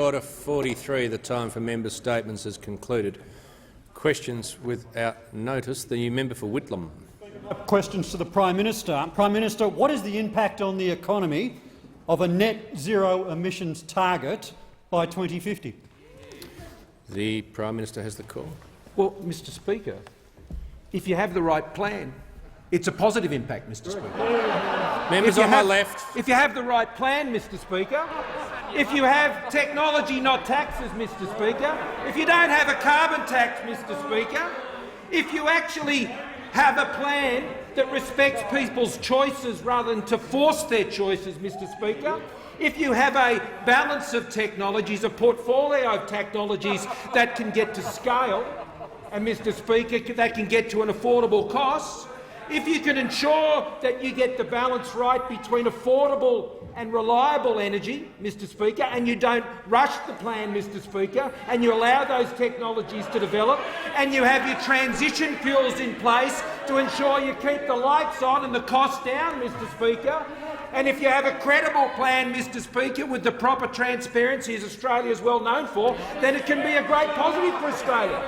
Order 43. The time for member statements is concluded. Questions without notice. The member for Whitlam. Questions to the Prime Minister. Prime Minister, what is the impact on the economy of a net zero emissions target by 2050? The Prime Minister has the call. Well, Mr Speaker, if you have the right plan, it's a positive impact, Mr Speaker. Members on my left. If you have the right plan, Mr Speaker, if you have technology, not taxes, Mr Speaker, if you don't have a carbon tax, Mr Speaker, if you actually have a plan that respects people's choices rather than to force their choices, Mr Speaker, if you have a balance of technologies, a portfolio of technologies that can get to scale, and, Mr Speaker, that can get to an affordable cost, if you can ensure that you get the balance right between affordable and reliable energy, Mr Speaker, and you don't rush the plan, Mr Speaker, and you allow those technologies to develop, and you have your transition fuels in place to ensure you keep the lights on and the costs down, Mr Speaker, and if you have a credible plan, Mr Speaker, with the proper transparency, as Australia is well known for, then it can be a great positive for Australia.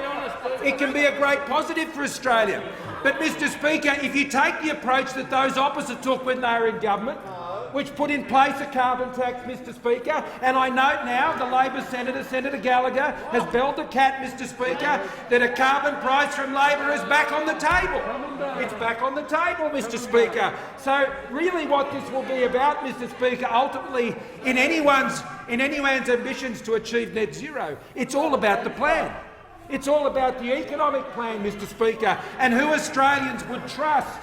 It can be a great positive for Australia. But, Mr Speaker, if you take the approach that those opposite took when they were in government, which put in place a carbon tax, Mr Speaker, and I note now the Labor Senator, Senator Gallagher, has belled the cat, Mr Speaker, that a carbon price from Labor is back on the table. It's back on the table, Mr Speaker. So really what this will be about, Mr Speaker, ultimately in anyone's ambitions to achieve net zero, it's all about the plan. It's all about the economic plan, Mr Speaker, and who Australians would trust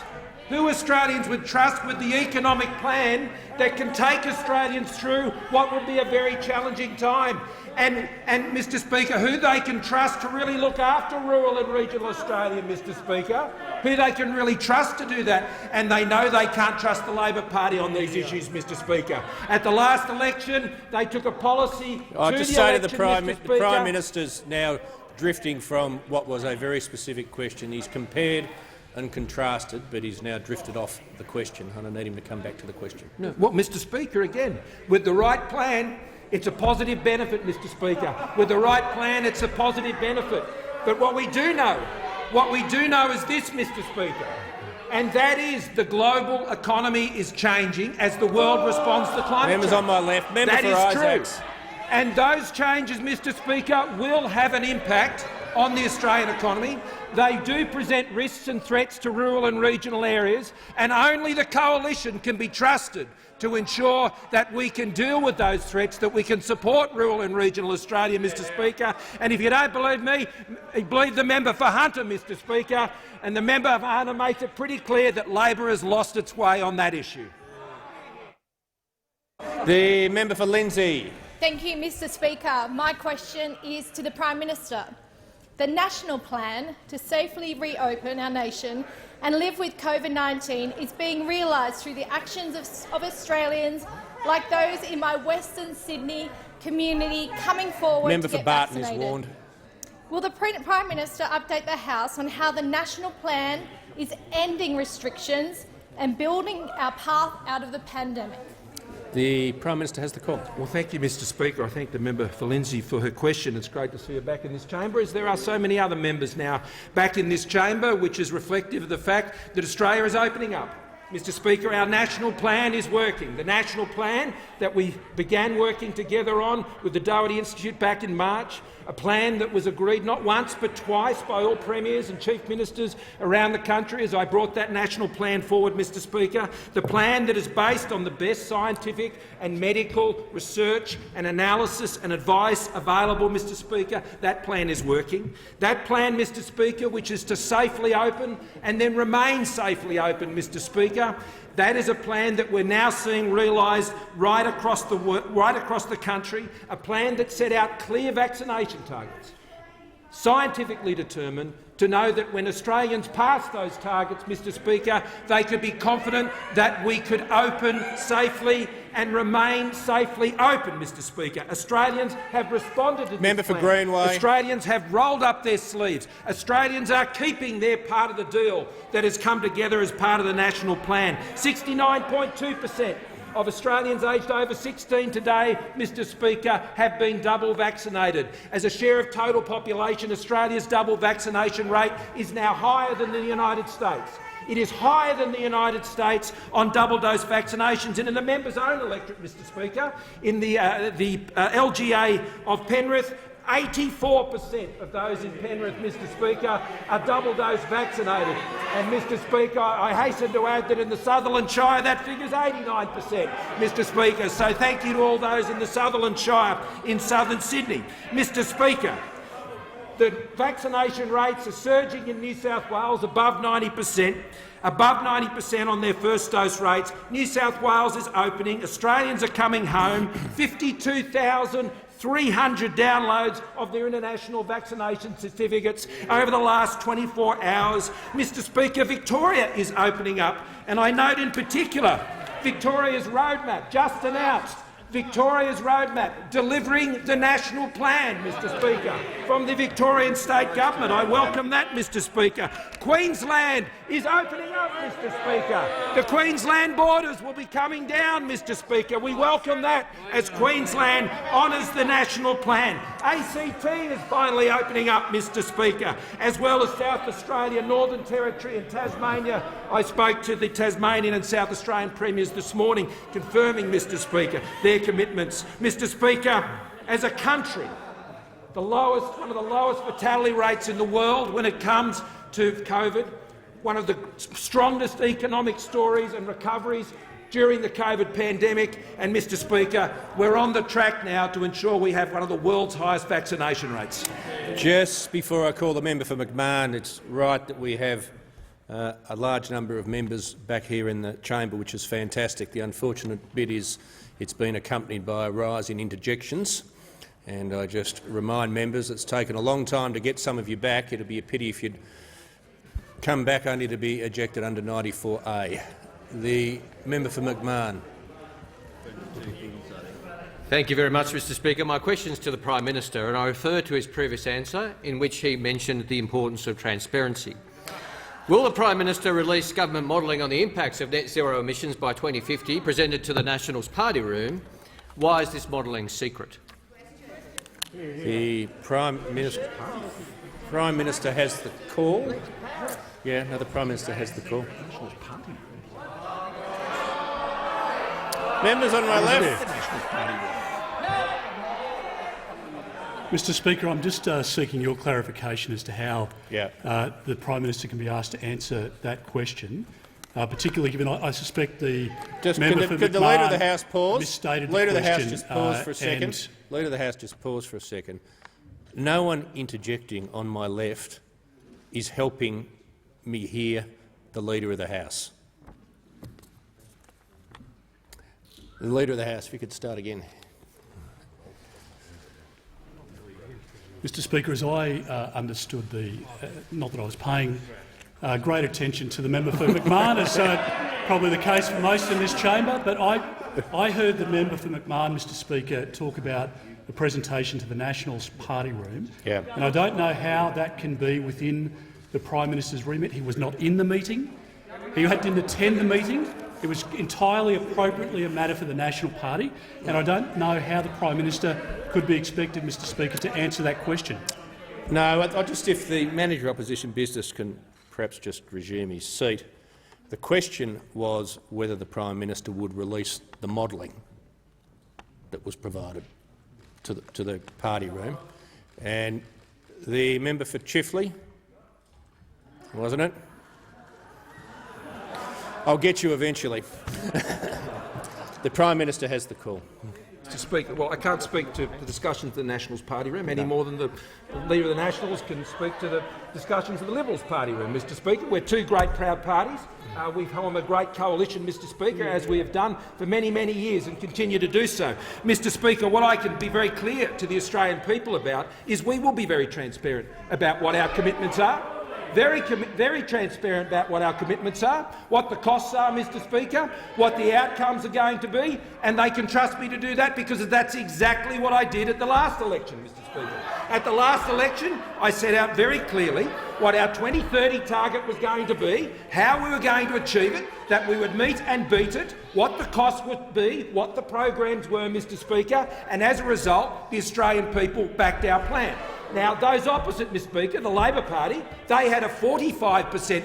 with the economic plan that can take Australians through what will be a very challenging time. And Mr Speaker, who they can trust to really look after rural and regional Australia, Mr Speaker, who they can really trust to do that. And they know they can't trust the Labor Party on these issues, Mr Speaker. At the last election, they took a policy I'll just say to the Prime Minister's now drifting from what was a very specific question. He's compared and contrasted, but he's now drifted off the question, and I need him to come back to the question. No. Well, Mr Speaker, again, with the right plan, it's a positive benefit, Mr Speaker. With the right plan, it's a positive benefit. But what we do know is this, Mr Speaker, and that is the global economy is changing as the world responds to climate change. Members on my left. Member that for is Isaacs. true. And those changes, Mr Speaker, will have an impact on the Australian economy. They do present risks and threats to rural and regional areas, and only the coalition can be trusted to ensure that we can deal with those threats, that we can support rural and regional Australia, Mr Speaker. And if you don't believe me, believe the member for Hunter, Mr Speaker, and the member for Hunter makes it pretty clear that Labor has lost its way on that issue. The member for Lindsay. Thank you, Mr Speaker. My question is to the Prime Minister. The national plan to safely reopen our nation and live with COVID-19 is being realised through the actions of Australians like those in my Western Sydney community coming forward Member to for get Barton vaccinated. is warned. Will the Prime Minister update the House on how the national plan is ending restrictions and building our path out of the pandemic? The Prime Minister has the call. Well, thank you, Mr Speaker. I thank the member for Lindsay for her question. It's great to see her back in this chamber, as there are so many other members now back in this chamber, which is reflective of the fact that Australia is opening up. Mr Speaker, our national plan is working. The national plan that we began working together on with the Doherty Institute back in March, a plan that was agreed not once but twice by all premiers and chief ministers around the country as I brought that national plan forward, Mr Speaker. The plan that is based on the best scientific and medical research and analysis and advice available, Mr Speaker, that plan is working. That plan, Mr Speaker, which is to safely open and then remain safely open, Mr Speaker, that is a plan that we're now seeing realised right across the country, a plan that set out clear vaccination targets, scientifically determined, to know that when Australians pass those targets, Mr Speaker, they could be confident that we could open safely and remain safely open, Mr Speaker. Australians have responded to this Member for plan. Greenway. Australians have rolled up their sleeves. Australians are keeping their part of the deal that has come together as part of the national plan. 69.2%. of Australians aged over 16 today, Mr Speaker, have been double vaccinated. As a share of total population, Australia's double vaccination rate is now higher than the United States. It is higher than the United States on double-dose vaccinations. And in the member's own electorate, Mr Speaker, in the LGA of Penrith, 84% of those in Penrith, Mr Speaker, are double-dose vaccinated. And, Mr Speaker, I hasten to add that in the Sutherland Shire that figure's 89%, Mr Speaker. So thank you to all those in the Sutherland Shire in southern Sydney. Mr Speaker, the vaccination rates are surging in New South Wales above 90%, on their first dose rates. New South Wales is opening. Australians are coming home. 52,300 downloads of their international vaccination certificates over the last 24 hours. Mr Speaker, Victoria is opening up, and I note in particular Victoria's roadmap, just announced, Victoria's roadmap, delivering the national plan, Mr Speaker, from the Victorian State Government. I welcome that, Mr Speaker. Queensland is opening up, Mr Speaker. The Queensland borders will be coming down, Mr Speaker. We welcome that as Queensland honours the national plan. ACT is finally opening up, Mr Speaker, as well as South Australia, Northern Territory and Tasmania. I spoke to the Tasmanian and South Australian premiers this morning, confirming, Mr Speaker, their commitments. Mr Speaker, as a country, one of the lowest fatality rates in the world when it comes to COVID, one of the strongest economic stories and recoveries during the COVID pandemic, and, Mr Speaker, we're on the track now to ensure we have one of the world's highest vaccination rates. Just before I call the member for McMahon, it's right that we have a large number of members back here in the chamber, which is fantastic. The unfortunate bit is it's been accompanied by a rise in interjections, and I just remind members it's taken a long time to get some of you back. It would be a pity if you'd come back only to be ejected under 94A. The member for McMahon. Thank you very much, Mr Speaker. My question is to the Prime Minister, and I refer to his previous answer in which he mentioned the importance of transparency. Will the Prime Minister release government modelling on the impacts of net zero emissions by 2050 presented to the Nationals party room? Why is this modelling secret? The Prime Minister has the call. Yeah, no, the Prime Minister has the call. Members on my left. Mr Speaker, I'm just seeking your clarification as to how the Prime Minister can be asked to answer that question, particularly given I suspect the member for McMahon could the Leader of the House pause? Misstated Leader of the House question, just pause for a second. Leader of the House just pause for a second. No one interjecting on my left is helping me hear the Leader of the House. The Leader of the House, if you could start again. Mr Speaker, as I understood not that I was paying great attention to the member for McMahon, as probably the case for most in this chamber, but I heard the member for McMahon, Mr Speaker, talk about the presentation to the Nationals party room, and I don't know how that can be within the Prime Minister's remit. He was not in the meeting. He didn't attend the meeting. It was entirely appropriately a matter for the National Party, and I don't know how the Prime Minister could be expected, Mr Speaker, to answer that question. No, if the Manager of Opposition Business can perhaps just resume his seat. The question was whether the Prime Minister would release the modelling that was provided to the party room. And the member for Chifley, wasn't it? I'll get you eventually. The Prime Minister has the call. Mr Speaker, well, I can't speak to the discussions of the Nationals party room any more than the Leader of the Nationals can speak to the discussions of the Liberals party room, Mr Speaker. We're two great proud parties. We form a great coalition, Mr Speaker, as we have done for many, many years and continue to do so. Mr Speaker, what I can be very clear to the Australian people about is we will be very transparent about what our commitments are. very transparent about what our commitments are, what the costs are, Mr Speaker, what the outcomes are going to be, and they can trust me to do that because that's exactly what I did at the last election, Mr Speaker. At the last election, I set out very clearly what our 2030 target was going to be, how we were going to achieve it, that we would meet and beat it, what the costs would be, what the programs were, Mr Speaker, and as a result, the Australian people backed our plan. Now, those opposite, Mr Speaker, the Labor Party, they had a 45%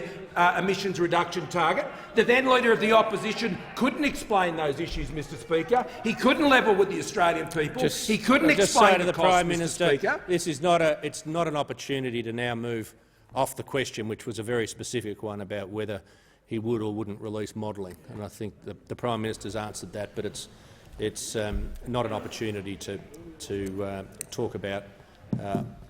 emissions reduction target. The then Leader of the Opposition couldn't explain those issues, Mr Speaker. He couldn't level with the Australian people. He couldn't explain to the costs, Prime Mr. Minister, Speaker. this is not an opportunity to now move off the question, which was a very specific one about whether he would or wouldn't release modelling. And I think the Prime Minister's answered that, but it's not an opportunity to talk about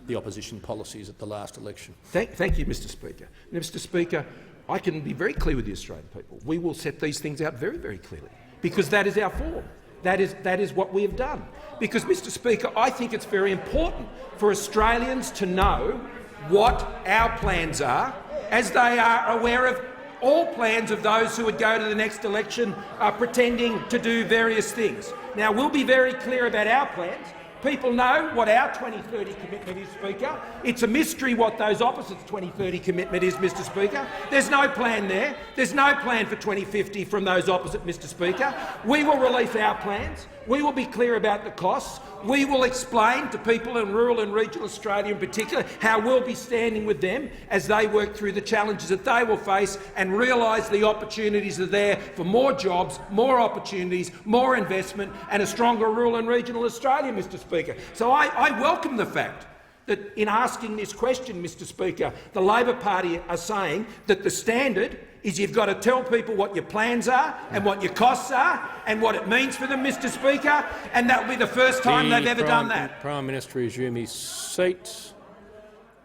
the opposition policies at the last election. Thank you, Mr Speaker. Now, Mr Speaker, I can be very clear with the Australian people. We will set these things out very, very clearly, because that is our form. That is what we have done. Because, Mr Speaker, I think it's very important for Australians to know what our plans are, as they are aware of all plans of those who would go to the next election pretending to do various things. Now, we'll be very clear about our plans. People know what our 2030 commitment is, Speaker. It's a mystery what those opposites' 2030 commitment is, Mr Speaker. There's no plan there. There's no plan for 2050 from those opposite, Mr Speaker. We will release our plans. We will be clear about the costs. We will explain to people in rural and regional Australia in particular how we'll be standing with them as they work through the challenges that they will face and realise the opportunities are there for more jobs, more opportunities, more investment and a stronger rural and regional Australia, Mr Speaker. So I welcome the fact that in asking this question, Mr Speaker, the Labor Party are saying that the standard is you've got to tell people what your plans are and what your costs are and what it means for them, Mr Speaker, and that will be the first time they've ever done that. Prime Minister resume his seat.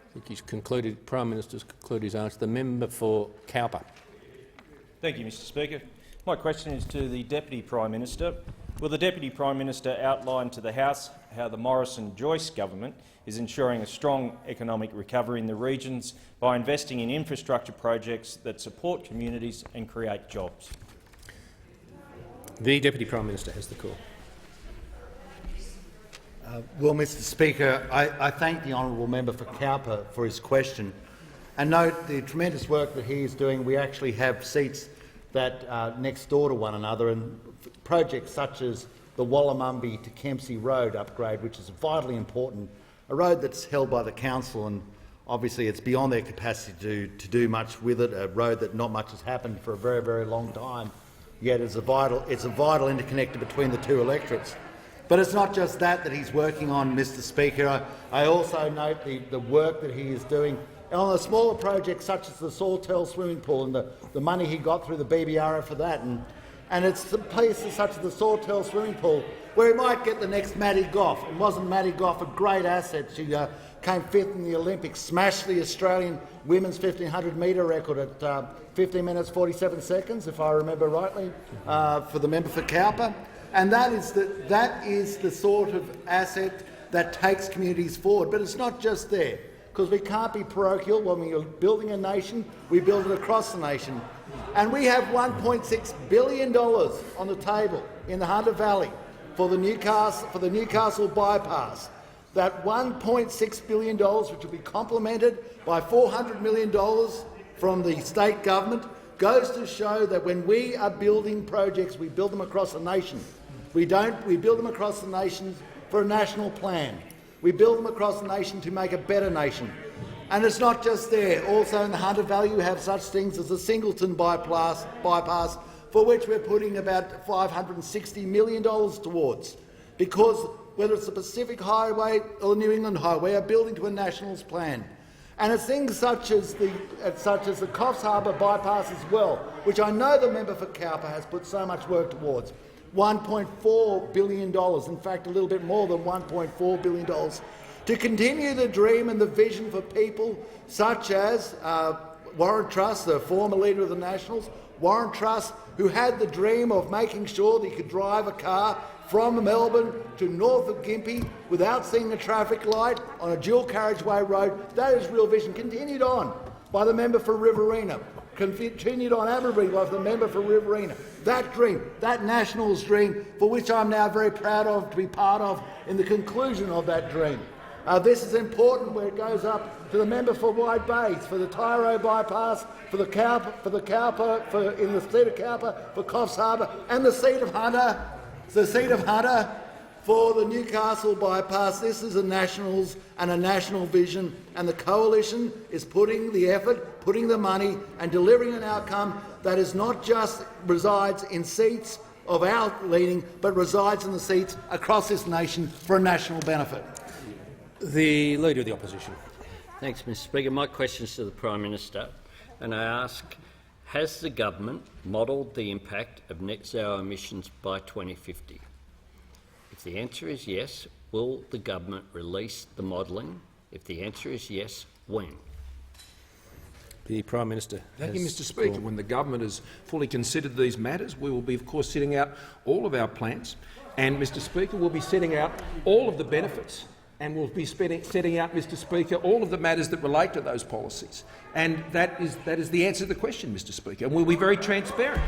I think he's concluded. Prime Minister's concluded his answer. The member for Cowper. Thank you, Mr Speaker. My question is to the Deputy Prime Minister. Will the Deputy Prime Minister outline to the House how the Morrison-Joyce government is ensuring a strong economic recovery in the regions by investing in infrastructure projects that support communities and create jobs? The Deputy Prime Minister has the call. Well, Mr Speaker, I thank the honourable member for Cowper for his question and note the tremendous work that he is doing. We actually have seats that are next door to one another, and projects such as the Wallamumby to Kempsey Road upgrade, which is vitally important, a road that's held by the council, and obviously it's beyond their capacity to do much with it, a road that not much has happened for a very, very long time, yet it's a vital interconnector between the two electorates. But it's not just that he's working on, Mr Speaker. I also note the work that he is doing on a smaller project such as the Sawtell swimming pool and the money he got through the BBRA for that. And it's the places such as the Sawtell swimming pool where he might get the next Maddie Goff. And wasn't Maddie Goff a great asset? She came fifth in the Olympics, smashed the Australian women's 1500-metre record at 15 minutes 47 seconds, if I remember rightly, for the member for Cowper. And that is the sort of asset that takes communities forward. But it's not just there, because we can't be parochial. When we are building a nation, we build it across the nation. And we have $1.6 billion on the table in the Hunter Valley for the Newcastle bypass. That $1.6 billion, which will be complemented by $400 million from the state government, goes to show that when we are building projects, we build them across the nation. We build them across the nation for a national plan. We build them across the nation to make a better nation. And it's not just there. Also in the Hunter Valley, we have such things as the Singleton bypass, for which we're putting about $560 million towards. Because whether it's the Pacific Highway or the New England Highway, are building to a nationals plan. And it's things such as the Coffs Harbour bypass as well, which I know the member for Cowper has put so much work towards. $1.4 billion, in fact a little bit more than $1.4 billion, to continue the dream and the vision for people such as Warren Truss, the former leader of the Nationals, Warren Truss, who had the dream of making sure that he could drive a car from Melbourne to north of Gympie without seeing a traffic light on a dual carriageway road. That is real vision. Continued on by the member for Riverina, continued on Aberdeen by the member for Riverina. That dream, that Nationals dream, for which I'm now very proud of to be part of in the conclusion of that dream. This is important where it goes up to the member for Wide Bays, for the Tyro bypass, for the Cowper, in the seat of Cowper, for Coffs Harbour, and the seat of Hunter, for the Newcastle bypass. This is a Nationals and a national vision, and the coalition is putting the effort, putting the money, and delivering an outcome that is not just resides in seats of our leading, but resides in the seats across this nation for a national benefit. The Leader of the Opposition. Thanks, Mr Speaker. My question is to the Prime Minister, and I ask, has the government modelled the impact of net zero emissions by 2050? If the answer is yes, will the government release the modelling? If the answer is yes, when? The Prime Minister. Thank you, Mr Speaker. When the government has fully considered these matters, we will be, of course, setting out all of our plans. And, Mr Speaker, we'll be setting out all of the benefits, and we'll be setting out, Mr Speaker, all of the matters that relate to those policies. And that is the answer to the question, Mr Speaker. And we'll be very transparent,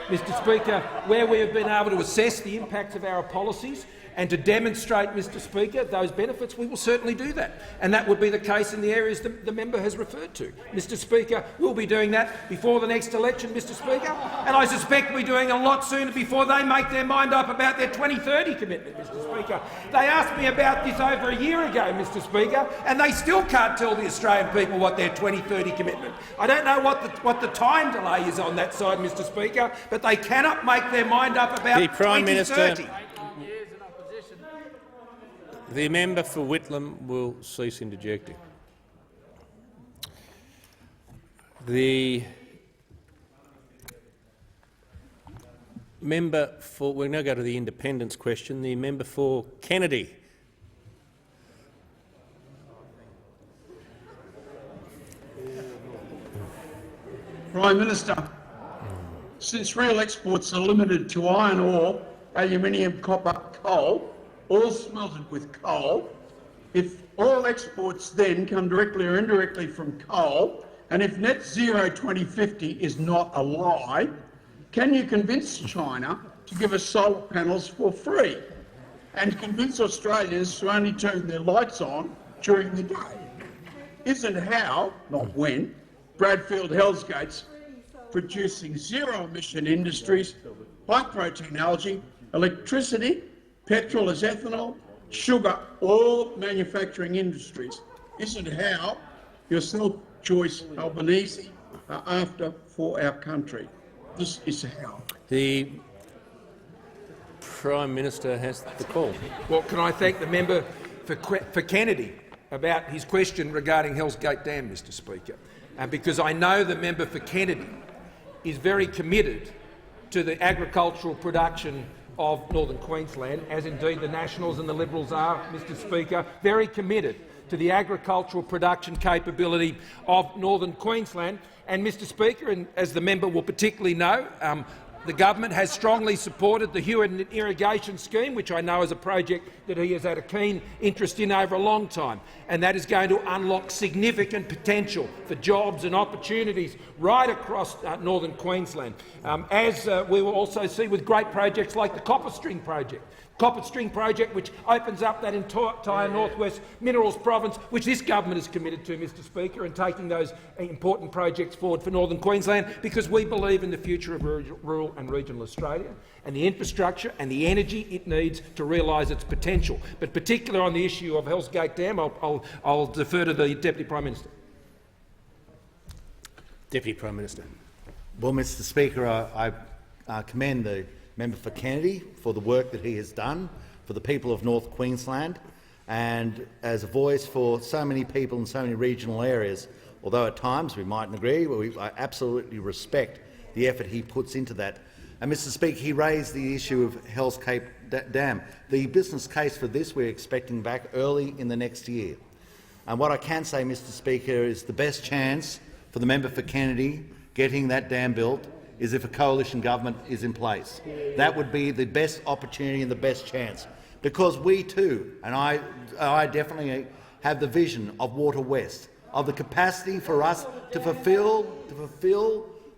Mr Speaker, where we have been able to assess the impacts of our policies and to demonstrate, Mr Speaker, those benefits, we will certainly do that. And that would be the case in the areas that the member has referred to. Mr Speaker, we'll be doing that before the next election, Mr Speaker, and I suspect we'll be doing a lot sooner before they make their mind up about their 2030 commitment, Mr Speaker. They asked me about this over a year ago, Mr Speaker, and they still can't tell the Australian people what their 2030 commitment. I don't know what the time delay is on that side, Mr Speaker, but they cannot make their mind up about the Prime 2030. Minister. The member for Whitlam will cease interjecting. The member for... We'll now go to the independence question. The member for Kennedy. Prime Minister, since real exports are limited to iron ore, aluminium, copper, coal, all smelted with coal, if oil exports then come directly or indirectly from coal, and if net zero 2050 is not a lie, can you convince China to give us solar panels for free and convince Australians to only turn their lights on during the day? Isn't how, not when, Bradfield Hell's Gates producing zero-emission industries, high-protein algae, electricity, petrol as ethanol, sugar, all manufacturing industries? Isn't how yourself, Joyce Albanese, are after for our country? This is how. The Prime Minister has the call. Well, can I thank the member for Kennedy about his question regarding Hell's Gate Dam, Mr Speaker, because I know the member for Kennedy is very committed to the agricultural production of Northern Queensland, as indeed the Nationals and the Liberals are, Mr Speaker, very committed to the agricultural production capability of Northern Queensland. And, Mr Speaker, and as the member will particularly know, the government has strongly supported the Hewett Irrigation Scheme, which I know is a project that he has had a keen interest in over a long time, and that is going to unlock significant potential for jobs and opportunities right across Northern Queensland, as we will also see with great projects like the Copper String project. Which opens up that entire Northwest Minerals province, which this government is committed to, Mr Speaker, and taking those important projects forward for Northern Queensland, because we believe in the future of rural and regional Australia and the infrastructure and the energy it needs to realise its potential. But particularly on the issue of Hell's Gate Dam, I'll defer to the Deputy Prime Minister. Deputy Prime Minister. Well, Mr Speaker, I commend the member for Kennedy for the work that he has done for the people of North Queensland, and as a voice for so many people in so many regional areas. Although at times we mightn't agree, I absolutely respect the effort he puts into that. And, Mr Speaker, he raised the issue of Hell's Gate Dam. The business case for this we're expecting back early in the next year. And what I can say, Mr Speaker, is the best chance for the member for Kennedy getting that dam built is if a coalition government is in place. That would be the best opportunity and the best chance, because we too, and I definitely have the vision of Water West, of the capacity for us to fulfil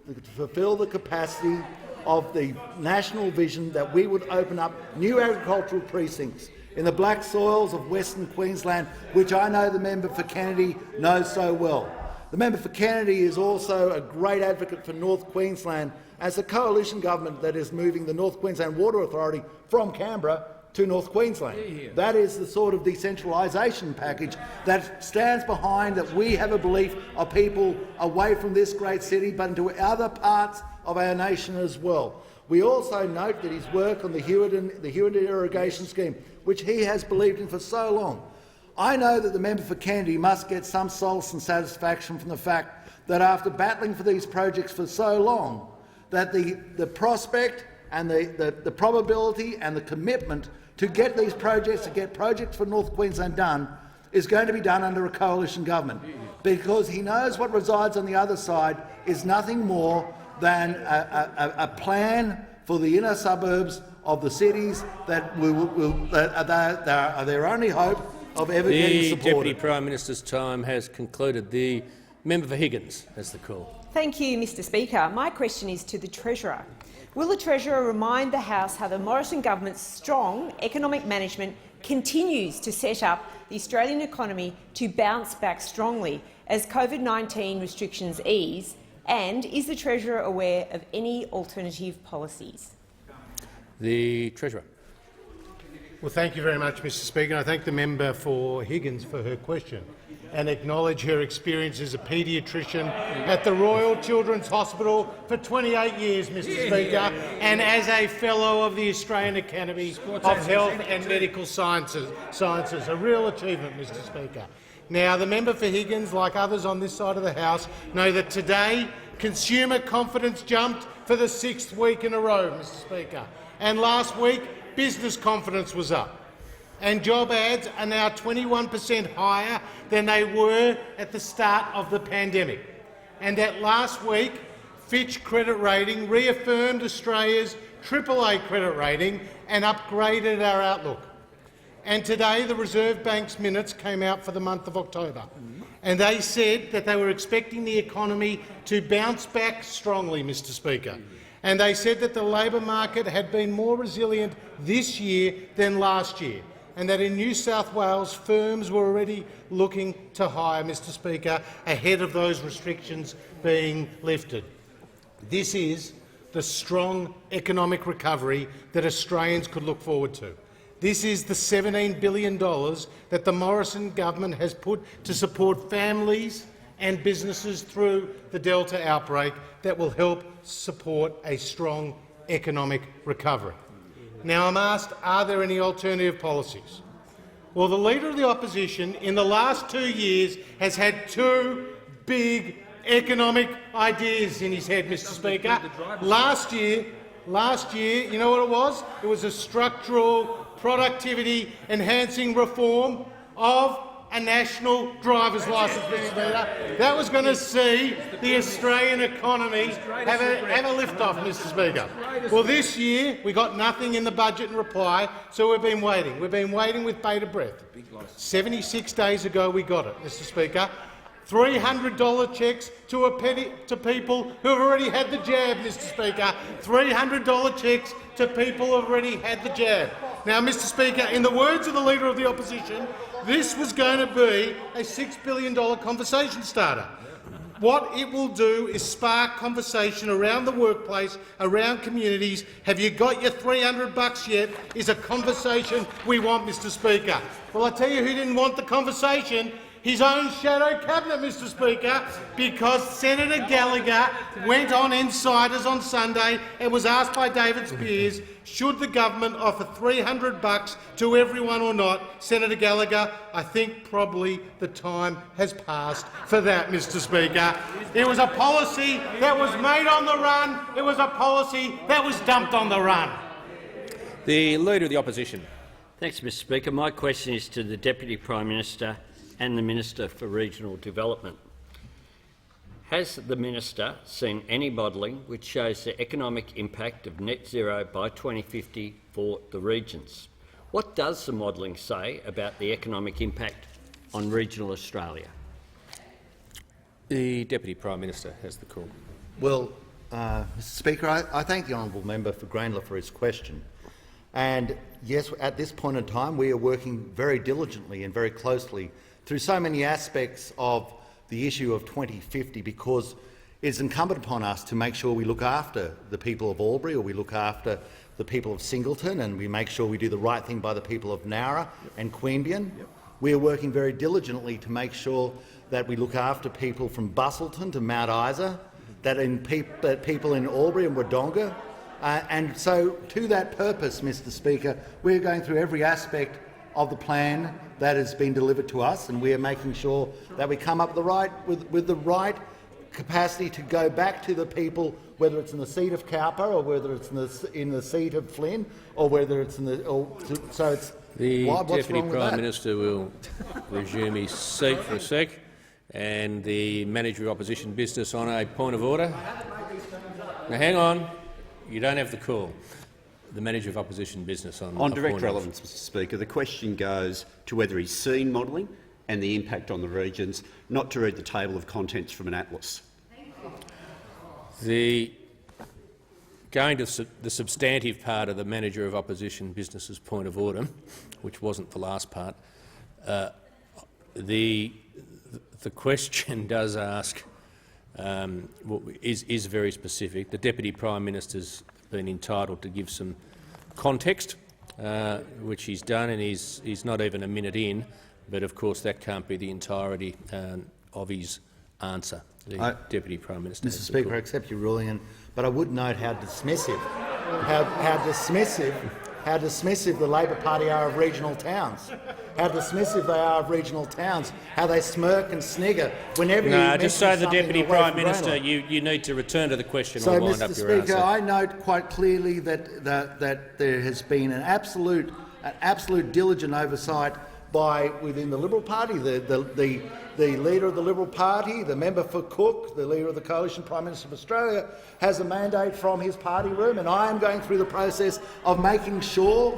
the capacity of the national vision that we would open up new agricultural precincts in the black soils of Western Queensland, which I know the member for Kennedy knows so well. The member for Kennedy is also a great advocate for North Queensland as a coalition government that is moving the North Queensland Water Authority from Canberra to North Queensland. That is the sort of decentralisation package that stands behind that we have a belief of people away from this great city but into other parts of our nation as well. We also note that his work on the Hewitt irrigation scheme, which he has believed in for so long. I know that the member for Kennedy must get some solace and satisfaction from the fact that after battling for these projects for so long, that the prospect and the probability and the commitment to get these projects, to get projects for North Queensland done, is going to be done under a coalition government, because he knows what resides on the other side is nothing more than a plan for the inner suburbs of the cities that are their only hope of ever getting supported. The Deputy Prime Minister's time has concluded. The member for Higgins has the call. Thank you, Mr Speaker. My question is to the Treasurer. Will the Treasurer remind the House how the Morrison government's strong economic management continues to set up the Australian economy to bounce back strongly as COVID-19 restrictions ease, and is the Treasurer aware of any alternative policies? The Treasurer. Well, thank you very much, Mr Speaker. I thank the member for Higgins for her question and acknowledge her experience as a paediatrician at the Royal Children's Hospital for 28 years, Mr Speaker, and as a Fellow of the Australian Academy of Health and Medical Sciences. A real achievement, Mr Speaker. Now, the member for Higgins, like others on this side of the House, know that today consumer confidence jumped for the 6th week in a row, Mr Speaker, and last week business confidence was up. And job ads are now 21% higher than they were at the start of the pandemic. And that last week, Fitch Credit Rating reaffirmed Australia's AAA credit rating and upgraded our outlook. And today the Reserve Bank's minutes came out for the month of October, and they said that they were expecting the economy to bounce back strongly, Mr Speaker. And they said that the labour market had been more resilient this year than last year, and that in New South Wales firms were already looking to hire, Mr Speaker, ahead of those restrictions being lifted. This is the strong economic recovery that Australians could look forward to. This is the $17 billion that the Morrison government has put to support families and businesses through the Delta outbreak that will help support a strong economic recovery. Now, I'm asked, are there any alternative policies? Well, the Leader of the Opposition in the last 2 years has had two big economic ideas in his head, Mr Speaker. Last year, you know what it was? It was a structural productivity enhancing reform of a national driver's licence, Mr Speaker. That was going to see the Australian economy have a lift-off, Mr Speaker. Well, this year we got nothing in the budget in reply, so we've been waiting. We've been waiting with bated breath. 76 days ago we got it, Mr Speaker. $300 cheques to people who have already had the jab, Mr Speaker. $300 cheques to people who have already had the jab. Now, Mr Speaker, in the words of the Leader of the Opposition, this was going to be a $6 billion conversation starter. What it will do is spark conversation around the workplace, around communities. Have you got your $300 yet? Is a conversation we want, Mr Speaker. Well, I tell you who didn't want the conversation. His own shadow cabinet, Mr Speaker, because Senator Gallagher went on Insiders on Sunday and was asked by David Spears, should the government offer $300 to everyone or not? Senator Gallagher, I think probably the time has passed for that, Mr Speaker. It was a policy that was made on the run. It was a policy that was dumped on the run. The Leader of the Opposition. Thanks, Mr Speaker. My question is to the Deputy Prime Minister and the Minister for Regional Development. Has the Minister seen any modelling which shows the economic impact of net zero by 2050 for the regions? What does the modelling say about the economic impact on regional Australia? The Deputy Prime Minister has the call. Well, Mr Speaker, I thank the honourable member for Grayndler for his question. And yes, at this point in time, we are working very diligently and very closely through so many aspects of the issue of 2050, because it's incumbent upon us to make sure we look after the people of Albury, or we look after the people of Singleton, and we make sure we do the right thing by the people of Nowra and Queanbeyan. We are working very diligently to make sure that we look after people from Busselton to Mount Isa, that people in Albury and Wodonga. And so, to that purpose, Mr Speaker, we are going through every aspect of the plan that has been delivered to us, and we are making sure that we come up with the right capacity to go back to the people, whether it's in the seat of Cowper or whether it's in the seat of Flynn, or whether it's in the. So it's the Deputy Prime Minister will resume his seat for a sec, and the Manager of Opposition Business on a point of order. Now, hang on. You don't have the call. The Manager of Opposition Business on direct relevance, Mr Speaker. The question goes to whether he's seen modelling and the impact on the regions, not to read the table of contents from an atlas. Going to the substantive part of the Manager of Opposition Business's point of order, which wasn't the last part, the question does ask is very specific. The Deputy Prime Minister's been entitled to give some context, which he's done, and he's not even a minute in. But of course, that can't be the entirety of his answer. The Deputy Prime Minister. Mr Speaker, I accept your ruling, but I would note how dismissive, how dismissive the Labor Party are of regional towns. How dismissive they are of regional towns. How they smirk and snigger whenever you mention just so the something Deputy away Prime from Minister, Grayndler. you need to return to the question So, or wind Mr. up your Speaker, answer. I note quite clearly that there has been an absolute diligent oversight within the Liberal Party. The leader of the Liberal Party, the member for Cook, the leader of the Coalition Prime Minister of Australia, has a mandate from his party room, and I am going through the process of making sure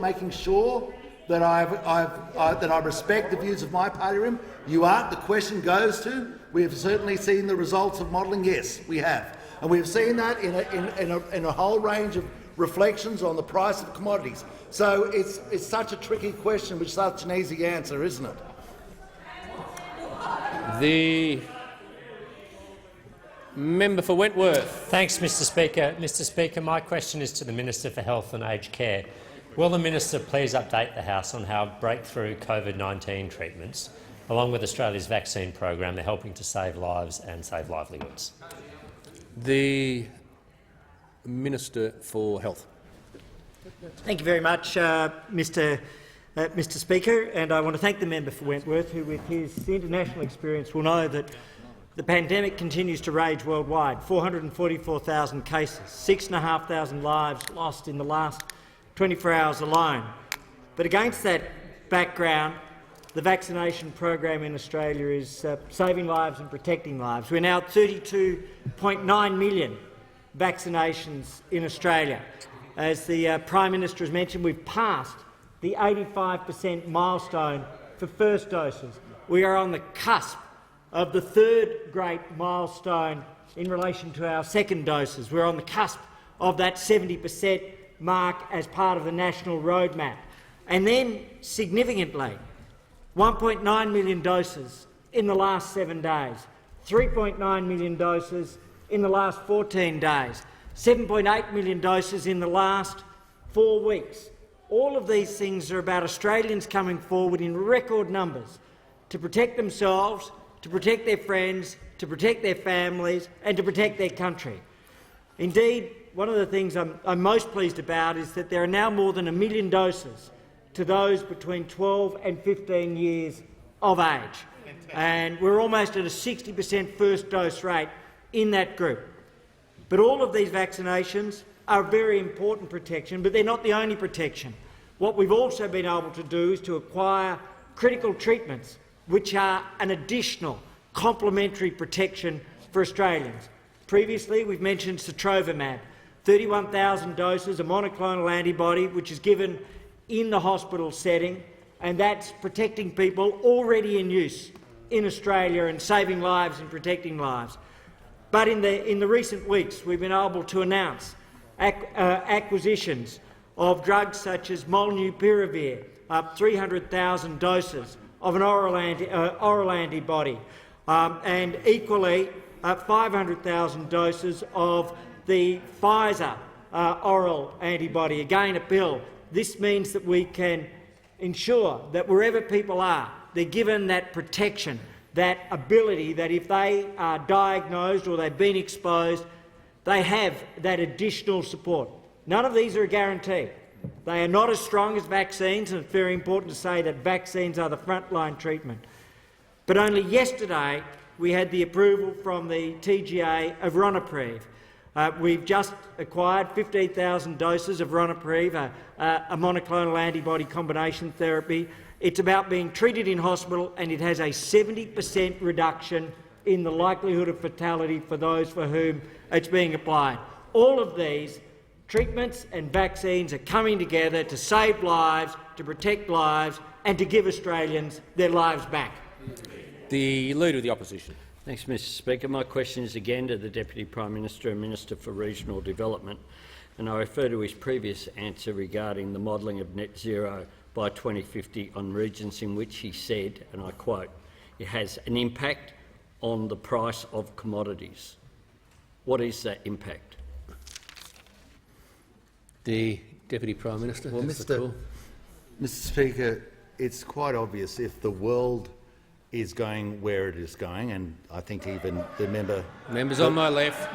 that I respect the views of my party room. You aren't. The question goes to. We have certainly seen the results of modelling. Yes, we have, and we have seen that in a whole range of reflections on the price of commodities. So it's such a tricky question with such an easy answer, isn't it? The member for Wentworth. Thanks, Mr Speaker. Mr Speaker, my question is to the Minister for Health and Aged Care. Will the Minister please update the House on how breakthrough COVID-19 treatments, along with Australia's vaccine program, are helping to save lives and save livelihoods? The Minister for Health. Thank you very much, Mr Speaker, and I want to thank the member for Wentworth, who with his international experience will know that the pandemic continues to rage worldwide. 444,000 cases, 6,500 lives lost in the last 24 hours alone. But against that background, the vaccination program in Australia is saving lives and protecting lives. We're now at 32.9 million vaccinations in Australia. As the Prime Minister has mentioned, we've passed the 85% milestone for first doses. We are on the cusp of the third great milestone in relation to our second doses. We're on the cusp of that 70% mark as part of the national roadmap. And then, significantly, 1.9 million doses in the last 7 days, 3.9 million doses in the last 14 days, 7.8 million doses in the last 4 weeks. All of these things are about Australians coming forward in record numbers to protect themselves, to protect their friends, to protect their families and to protect their country. Indeed, one of the things I'm most pleased about is that there are now more than 1 million doses to those between 12 and 15 years of age. And we're almost at a 60% first dose rate in that group. But all of these vaccinations are very important protection, but they're not the only protection. What we've also been able to do is to acquire critical treatments, which are an additional complementary protection for Australians. Previously, we've mentioned Sotrovimab, 31,000 doses, a monoclonal antibody which is given in the hospital setting, and that's protecting people already in use in Australia and saving lives and protecting lives. But in the recent weeks, we've been able to announce acquisitions of drugs such as molnupiravir, 300,000 doses of an oral antibody, and equally 500,000 doses of the Pfizer oral antibody, again a pill. This means that we can ensure that wherever people are, they're given that protection, that ability that if they are diagnosed or they've been exposed, they have that additional support. None of these are a guarantee. They are not as strong as vaccines, and it's very important to say that vaccines are the frontline treatment. But only yesterday we had the approval from the TGA of Ronapreve. We've just acquired 15,000 doses of Ronapreve, a monoclonal antibody combination therapy. It's about being treated in hospital, and it has a 70% reduction in the likelihood of fatality for those for whom it's being applied. All of these treatments and vaccines are coming together to save lives, to protect lives and to give Australians their lives back. The Leader of the Opposition. Thanks, Mr Speaker. My question is again to the Deputy Prime Minister and Minister for Regional Development, and I refer to his previous answer regarding the modelling of net zero by 2050 on regions in which he said, and I quote, "It has an impact on the price of commodities." What is that impact? The Deputy Prime Minister. Well, Mr Speaker, it's quite obvious if the world is going where it is going, and I think even the member... Members on my left.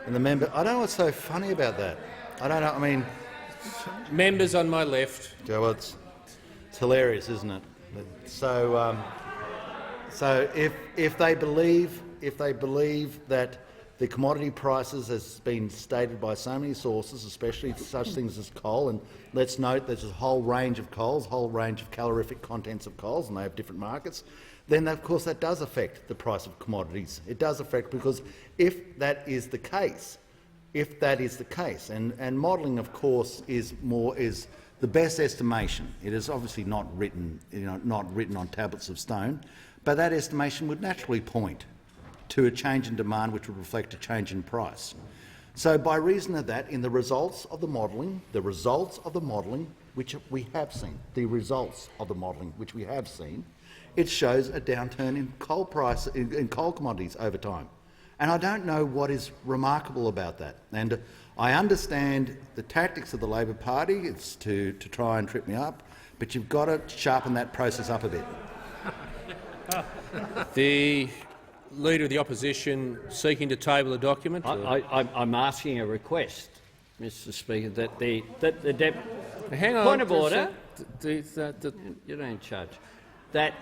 And the member... I don't know what's so funny about that. I don't know, I mean... Members on my left. Well, it's hilarious, isn't it? So, if they believe that the commodity prices, as been stated by so many sources, especially such things as coal, and let's note there's a whole range of coals, a whole range of calorific contents of coals, and they have different markets, then of course that does affect the price of commodities. It does affect, because if that is the case, and modelling, of course, is the best estimation. It is obviously not written, not written on tablets of stone, but that estimation would naturally point to a change in demand which would reflect a change in price. So by reason of that, in the results of the modelling, which we have seen, it shows a downturn in coal price, in coal commodities over time. And I don't know what is remarkable about that. And I understand the tactics of the Labor Party, it's to try and trip me up, but you've got to sharpen that process up a bit. The Leader of the Opposition seeking to table a document? I'm asking a request, Mr Speaker, that the Hang on. Point of order. You're not in charge. That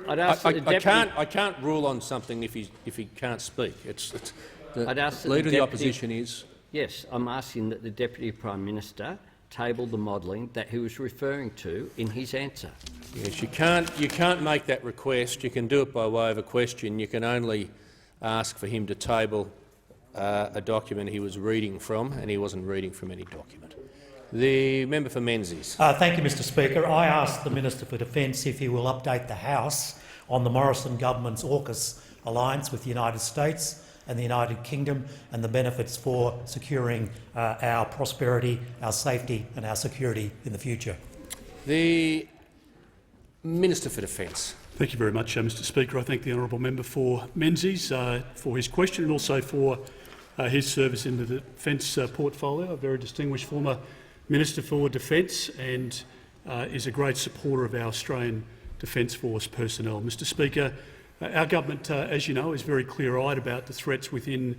I'd ask the Deputy... I can't rule on something if he can't speak. I'd ask the Leader of the Opposition is... Yes, I'm asking that the Deputy Prime Minister table the modelling that he was referring to in his answer. Yes, you can't make that request. You can do it by way of a question. You can only ask for him to table a document he was reading from, and he wasn't reading from any document. The member for Menzies. Thank you, Mr Speaker. I asked the Minister for Defence if he will update the House on the Morrison government's AUKUS alliance with the United States and the United Kingdom and the benefits for securing our prosperity, our safety and our security in the future. The Minister for Defence. Thank you very much, Mr Speaker. I thank the honourable member for Menzies for his question and also for his service in the defence portfolio. A very distinguished former Minister for Defence, and is a great supporter of our Australian Defence Force personnel. Mr Speaker, our government, as you know, is very clear-eyed about the threats within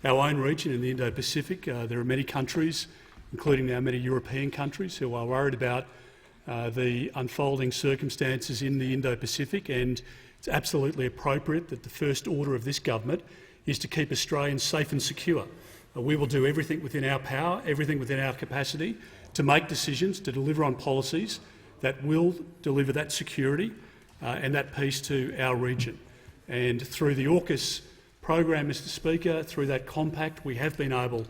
our own region in the Indo-Pacific. There are many countries, including now many European countries, who are worried about the unfolding circumstances in the Indo-Pacific, and it's absolutely appropriate that the first order of this government is to keep Australians safe and secure. We will do everything within our power, everything within our capacity to make decisions, to deliver on policies that will deliver that security and that peace to our region. And through the AUKUS program, Mr Speaker, through that compact, we have been able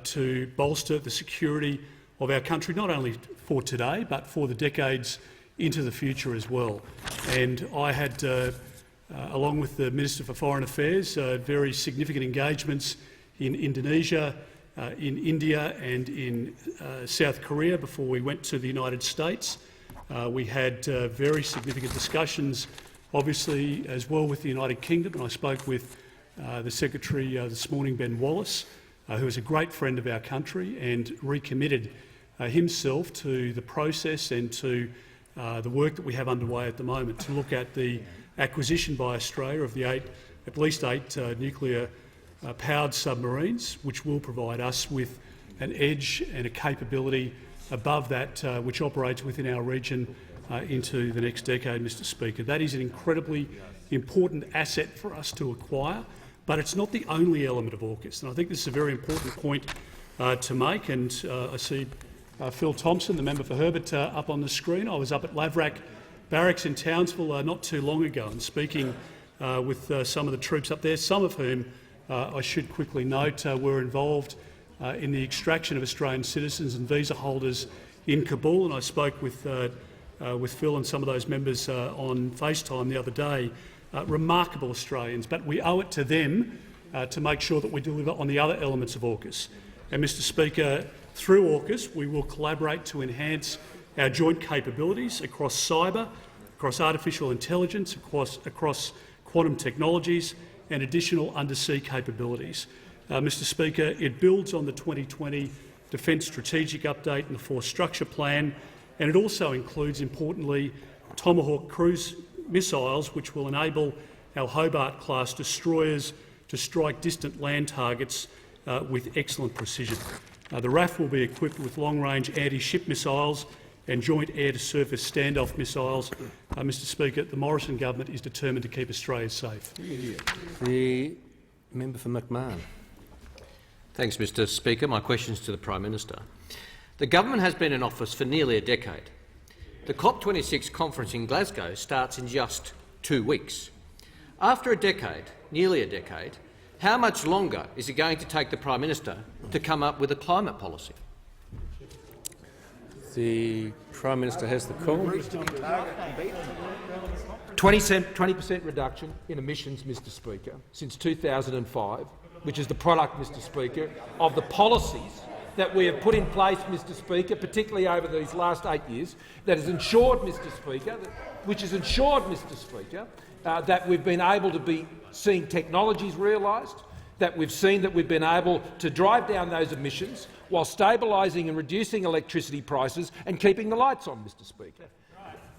to bolster the security of our country, not only for today but for the decades into the future as well. And I had along with the Minister for Foreign Affairs, very significant engagements in Indonesia, in India and in South Korea before we went to the United States. We had very significant discussions, obviously, as well with the United Kingdom, and I spoke with the Secretary this morning, Ben Wallace, who is a great friend of our country and recommitted himself to the process and to the work that we have underway at the moment to look at the acquisition by Australia of the at least eight nuclear-powered submarines, which will provide us with an edge and a capability above that which operates within our region into the next decade, Mr Speaker. That is an incredibly important asset for us to acquire, but it's not the only element of AUKUS. And I think this is a very important point to make. And I see Phil Thompson, the member for Herbert, up on the screen. I was up at Laverack Barracks in Townsville not too long ago and speaking with some of the troops up there, some of whom, I should quickly note, were involved in the extraction of Australian citizens and visa holders in Kabul. And I spoke with Phil and some of those members on FaceTime the other day. Remarkable Australians, but we owe it to them to make sure that we deliver on the other elements of AUKUS. And, Mr Speaker, through AUKUS we will collaborate to enhance our joint capabilities across cyber, across artificial intelligence, across quantum technologies and additional undersea capabilities. Mr Speaker, it builds on the 2020 Defence Strategic Update and the Force Structure Plan, and it also includes, importantly, Tomahawk cruise missiles, which will enable our Hobart-class destroyers to strike distant land targets with excellent precision. The RAF will be equipped with long-range anti-ship missiles and joint air-to-surface standoff missiles. Mr Speaker, the Morrison government is determined to keep Australia safe. The member for McMahon. Thanks, Mr Speaker. My question is to the Prime Minister. The government has been in office for nearly a decade. The COP26 conference in Glasgow starts in just 2 weeks. After a decade, nearly a decade, how much longer is it going to take the Prime Minister to come up with a climate policy? The Prime Minister has the call. 20% reduction in emissions, Mr Speaker, since 2005, which is the product, Mr Speaker, of the policies that we have put in place, Mr Speaker, particularly over these last 8 years, that has ensured, Mr Speaker, that we've been able to be seeing technologies realised, that we've seen that we've been able to drive down those emissions while stabilising and reducing electricity prices and keeping the lights on, Mr Speaker.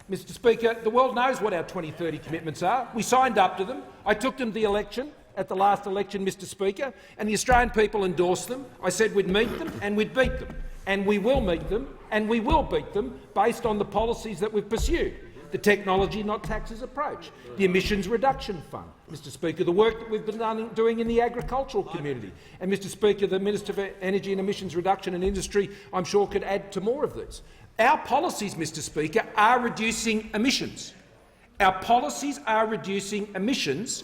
Mr Speaker, the world knows what our 2030 commitments are. We signed up to them. I took them to the election. At the last election, Mr Speaker, and the Australian people endorsed them. I said we'd meet them and we'd beat them, and we will meet them and we will beat them based on the policies that we've pursued. The technology not taxes approach, the emissions reduction fund, Mr Speaker, the work that we've been doing in the agricultural community. And, Mr Speaker, the Minister for Energy and Emissions Reduction and Industry, I'm sure, could add to more of these. Our policies, Mr Speaker, are reducing emissions. Our policies are reducing emissions.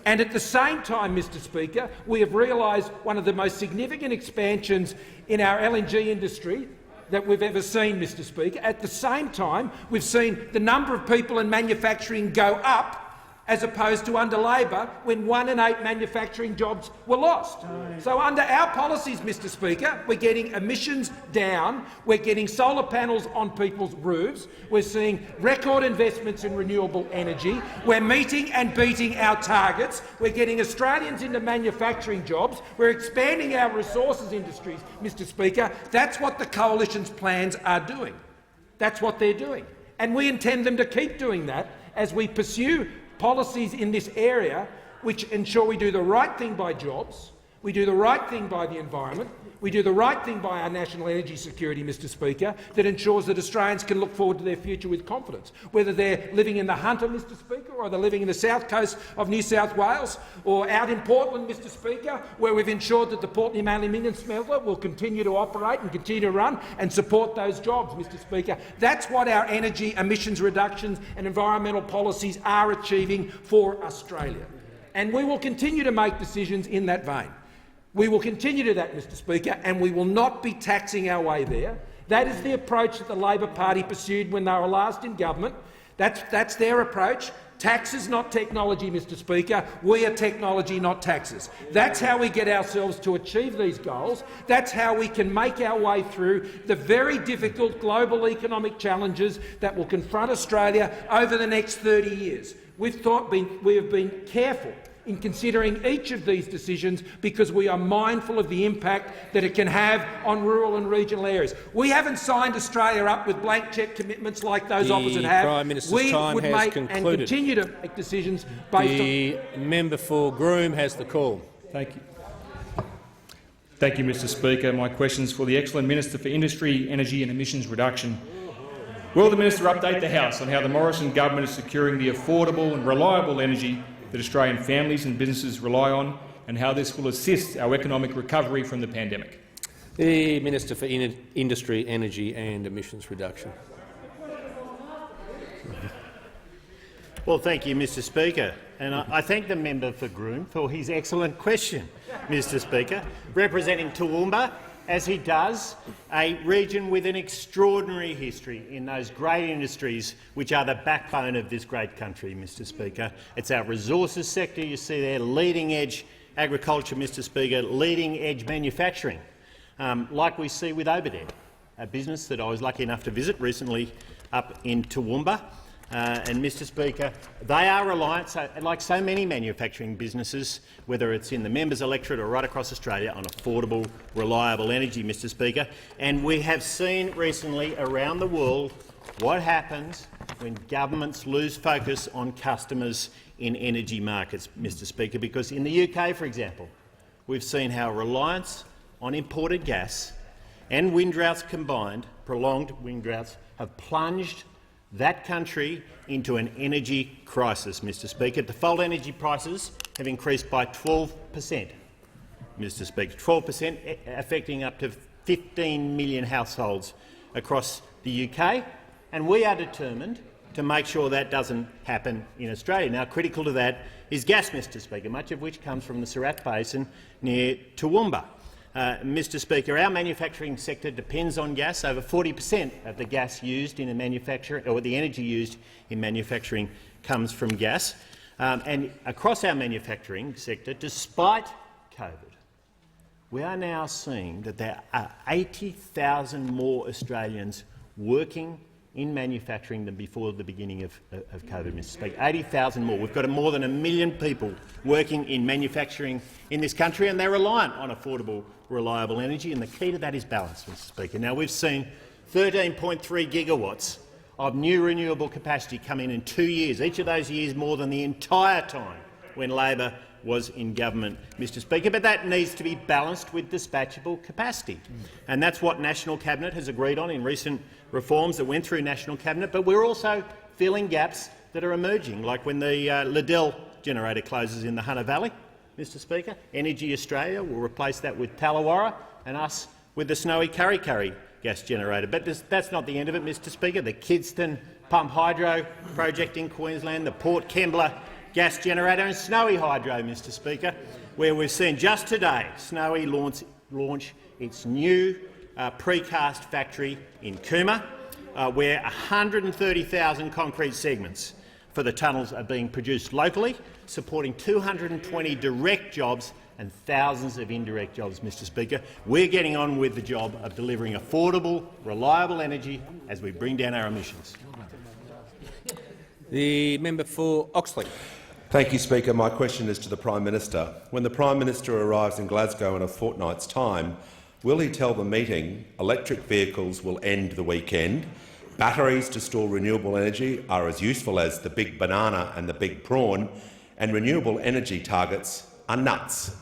And at the same time, Mr Speaker, we have realised one of the most significant expansions in our LNG industry that we've ever seen, Mr Speaker. At the same time, we've seen the number of people in manufacturing go up as opposed to under Labor, when 1 in 8 manufacturing jobs were lost. So under our policies, Mr Speaker, we're getting emissions down, we're getting solar panels on people's roofs, we're seeing record investments in renewable energy, we're meeting and beating our targets, we're getting Australians into manufacturing jobs, we're expanding our resources industries, Mr Speaker. That's what the Coalition's plans are doing. That's what they're doing. And we intend them to keep doing that as we pursue policies in this area which ensure we do the right thing by jobs, we do the right thing by the environment, we do the right thing by our national energy security, Mr Speaker, that ensures that Australians can look forward to their future with confidence, whether they're living in the Hunter, Mr Speaker, or they're living in the south coast of New South Wales, or out in Portland, Mr Speaker, where we've ensured that the Port Newman aluminium smelter will continue to operate and continue to run and support those jobs, Mr Speaker. That's what our energy emissions reductions and environmental policies are achieving for Australia. And we will continue to make decisions in that vein. We will continue to do that, Mr Speaker, and we will not be taxing our way there. That is the approach that the Labor Party pursued when they were last in government. That's their approach. Taxes, not technology, Mr Speaker. We are technology, not taxes. That's how we get ourselves to achieve these goals. That's how we can make our way through the very difficult global economic challenges that will confront Australia over the next 30 years. We have been careful in considering each of these decisions because we are mindful of the impact that it can have on rural and regional areas. We haven't signed Australia up with blank cheque commitments like those opposite have. Prime Minister's we time would has make concluded. and continue to make decisions based The member for Groom has the call. Thank you. Thank you, Mr Speaker. My question is for the excellent Minister for Industry, Energy and Emissions Reduction. Will the Minister update the House on how the Morrison government is securing the affordable and reliable energy that Australian families and businesses rely on, and how this will assist our economic recovery from the pandemic? The Minister for Industry, Energy and Emissions Reduction. Well, thank you, Mr Speaker. And I thank the member for Groom for his excellent question, Mr Speaker, representing Toowoomba, as he does, a region with an extraordinary history in those great industries which are the backbone of this great country, Mr Speaker. It's our resources sector, you see there, leading-edge agriculture, Mr Speaker, leading-edge manufacturing, like we see with Oberdare, a business that I was lucky enough to visit recently up in Toowoomba. And, Mr Speaker, they are reliant, like so many manufacturing businesses, whether it's in the members' electorate or right across Australia, on affordable, reliable energy, Mr Speaker. And we have seen recently around the world what happens when governments lose focus on customers in energy markets, Mr Speaker, because in the UK, for example, we've seen how reliance on imported gas and wind droughts combined, prolonged wind droughts, have plunged that country into an energy crisis, Mr Speaker. Default energy prices have increased by 12%, Mr Speaker, 12%, affecting up to 15 million households across the UK, and we are determined to make sure that doesn't happen in Australia. Now, critical to that is gas, Mr Speaker, much of which comes from the Surat Basin near Toowoomba. Mr Speaker, our manufacturing sector depends on gas. Over 40% of the gas used in a manufacture, or the energy used in manufacturing, comes from gas. And across our manufacturing sector, despite COVID, we are now seeing that there are 80,000 more Australians working in manufacturing than before the beginning of COVID, Mr Speaker. 80,000 more. We've got more than 1 million people working in manufacturing in this country, and they're reliant on affordable, reliable energy, and the key to that is balance, Mr Speaker. Now, we've seen 13.3 gigawatts of new renewable capacity come in 2 years, each of those years more than the entire time when Labor was in government, Mr Speaker, but that needs to be balanced with dispatchable capacity. And that's what National Cabinet has agreed on in recent reforms that went through National Cabinet, but we're also filling gaps that are emerging, like when the Liddell generator closes in the Hunter Valley, Mr Speaker. Energy Australia will replace that with Tallawarra, and us with the Snowy Kurri gas generator. But that's not the end of it, Mr Speaker. The Kidston Pump Hydro project in Queensland, the Port Kembla gas generator and Snowy Hydro, Mr Speaker, where we've seen just today Snowy launch its new precast factory in Cooma, where 130,000 concrete segments for the tunnels are being produced locally, supporting 220 direct jobs and thousands of indirect jobs, Mr Speaker. We're getting on with the job of delivering affordable, reliable energy as we bring down our emissions. The member for Oxley. Thank you, Speaker. My question is to the Prime Minister. When the Prime Minister arrives in Glasgow in a fortnight's time, will he tell the meeting electric vehicles will end the weekend, batteries to store renewable energy are as useful as the big banana and the big prawn, and renewable energy targets are nuts?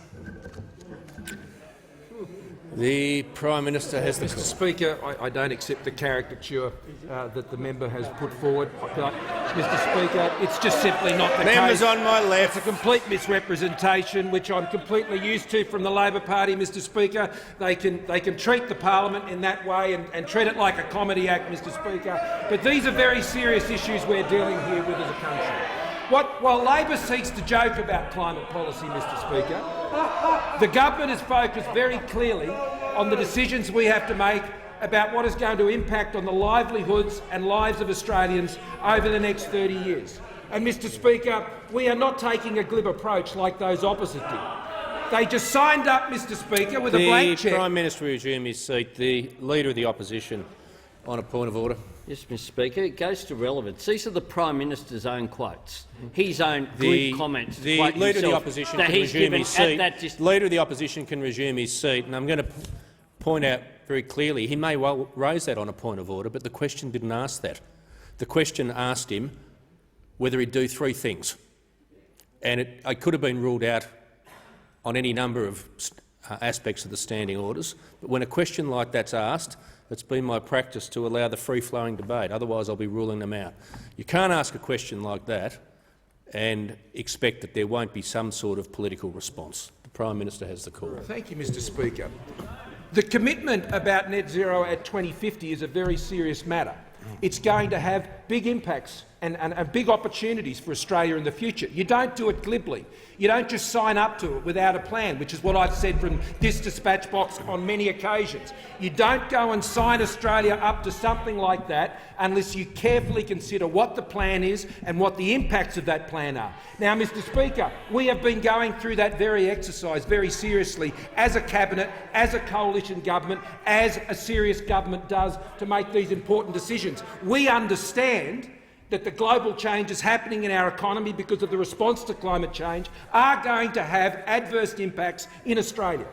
The Prime Minister has the call. Mr Speaker, I don't accept the caricature that the member has put forward. Mr Speaker, it's just simply not the case. Members on my left. It's a complete misrepresentation, which I'm completely used to from the Labor Party, Mr Speaker. They can treat the parliament in that way and treat it like a comedy act, Mr Speaker. But these are very serious issues we're dealing here with as a country. While Labor seeks to joke about climate policy, Mr Speaker, the government is focused very clearly on the decisions we have to make about what is going to impact on the livelihoods and lives of Australians over the next 30 years. And, Mr Speaker, we are not taking a glib approach like those opposite did. They just signed up, Mr Speaker, with a blank cheque. The Prime Minister will resume his seat. The Leader of the Opposition on a point of order. Yes, Mr Speaker. It goes to relevance. These are the Prime Minister's own quotes, his own glib comments. The Leader of the Opposition can resume his seat. Leader of the Opposition can resume his seat, and I'm going to point out very clearly he may well raise that on a point of order, but the question didn't ask that. The question asked him whether he'd do three things, and it could have been ruled out on any number of aspects of the standing orders. But when a question like that's asked, it's been my practice to allow the free-flowing debate. Otherwise, I'll be ruling them out. You can't ask a question like that and expect that there won't be some sort of political response. The Prime Minister has the call. Thank you, Mr Speaker. The commitment about net zero at 2050 is a very serious matter. It's going to have big impacts and big opportunities for Australia in the future. You don't do it glibly. You don't just sign up to it without a plan, which is what I've said from this dispatch box on many occasions. You don't go and sign Australia up to something like that unless you carefully consider what the plan is and what the impacts of that plan are. Now, Mr Speaker, we have been going through that very exercise very seriously as a cabinet, as a coalition government, as a serious government does to make these important decisions. We understand that the global changes happening in our economy because of the response to climate change are going to have adverse impacts in Australia,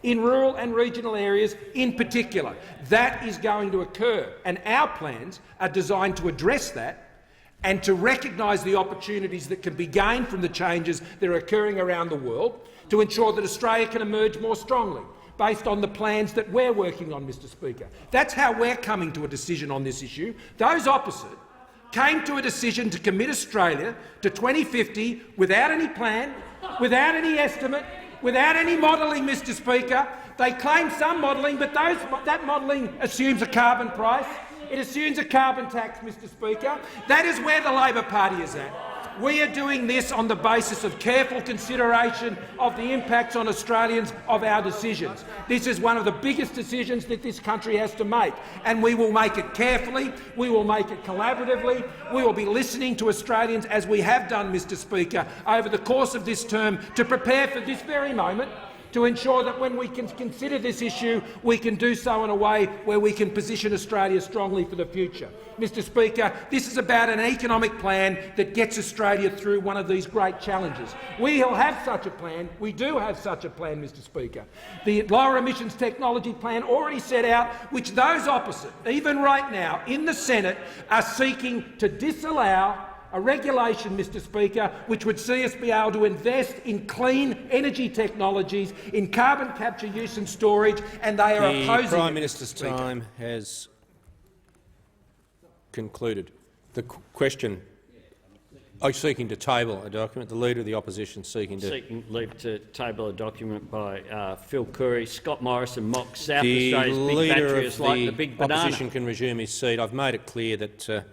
in rural and regional areas in particular. That is going to occur, and our plans are designed to address that and to recognise the opportunities that can be gained from the changes that are occurring around the world to ensure that Australia can emerge more strongly based on the plans that we're working on, Mr Speaker. That's how we're coming to a decision on this issue. Those opposite came to a decision to commit Australia to 2050 without any plan, without any estimate, without any modelling, Mr Speaker. They claim some modelling, but that modelling assumes a carbon price. It assumes a carbon tax, Mr Speaker. That is where the Labor Party is at. We are doing this on the basis of careful consideration of the impacts on Australians of our decisions. This is one of the biggest decisions that this country has to make, and we will make it carefully, we will make it collaboratively, we will be listening to Australians, as we have done, Mr Speaker, over the course of this term, to prepare for this very moment, to ensure that when we can consider this issue, we can do so in a way where we can position Australia strongly for the future. Mr Speaker, this is about an economic plan that gets Australia through one of these great challenges. We will have such a plan. We do have such a plan, Mr Speaker. The lower emissions technology plan already set out, which those opposite, even right now in the Senate, are seeking to disallow a regulation, Mr Speaker, which would see us be able to invest in clean energy technologies, in carbon capture, use and storage, and they are opposing it. The Prime Minister's time has concluded. The question, seeking to table a document. The Leader of the Opposition seeking leave to table a document by Phil Curry, Scott Morrison mocks South the Australia's big Leader batteries of like the the big banana. Opposition can resume his seat. I've made it clear that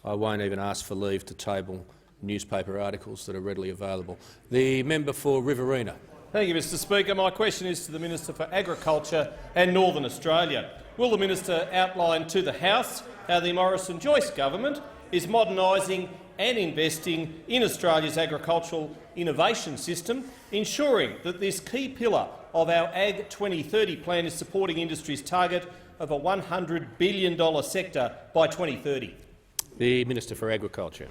I won't even ask for leave to table newspaper articles that are readily available. The member for Riverina. Thank you, Mr Speaker. My question is to the Minister for Agriculture and Northern Australia. Will the minister outline to the House how the Morrison-Joyce government is modernising and investing in Australia's agricultural innovation system, ensuring that this key pillar of our Ag 2030 plan is supporting industry's target of a $100 billion sector by 2030? The Minister for Agriculture.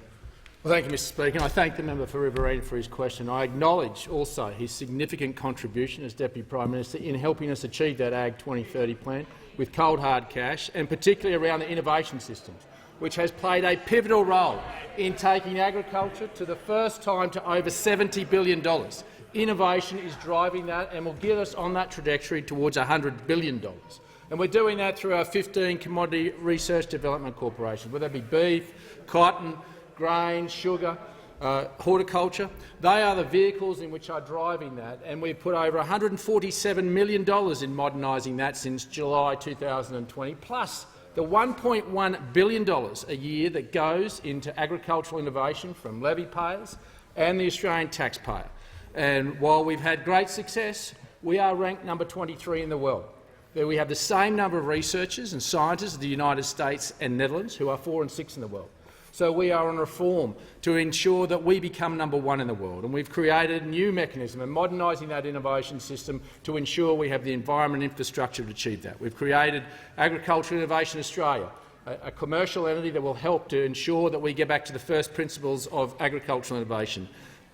Well, thank you, Mr Speaker. I thank the member for Riverina for his question. I acknowledge also his significant contribution as Deputy Prime Minister in helping us achieve that Ag 2030 plan with cold hard cash, and particularly around the innovation systems, which has played a pivotal role in taking agriculture to the first time to over $70 billion. Innovation is driving that and will get us on that trajectory towards $100 billion. And we're doing that through our 15 commodity research development corporations, whether it be beef, cotton, grain, sugar, horticulture. They are the vehicles in which are driving that, and we've put over $147 million in modernising that since July 2020, plus the $1.1 billion a year that goes into agricultural innovation from levy payers and the Australian taxpayer. And while we've had great success, we are ranked number 23 in the world. We have the same number of researchers and scientists as the United States and Netherlands, who are 4 and 6 in the world. So we are on reform to ensure that we become #1 in the world, and we've created a new mechanism and modernising that innovation system to ensure we have the environment and infrastructure to achieve that. We've created Agricultural Innovation Australia, a commercial entity that will help to ensure that we get back to the first principles of agricultural innovation.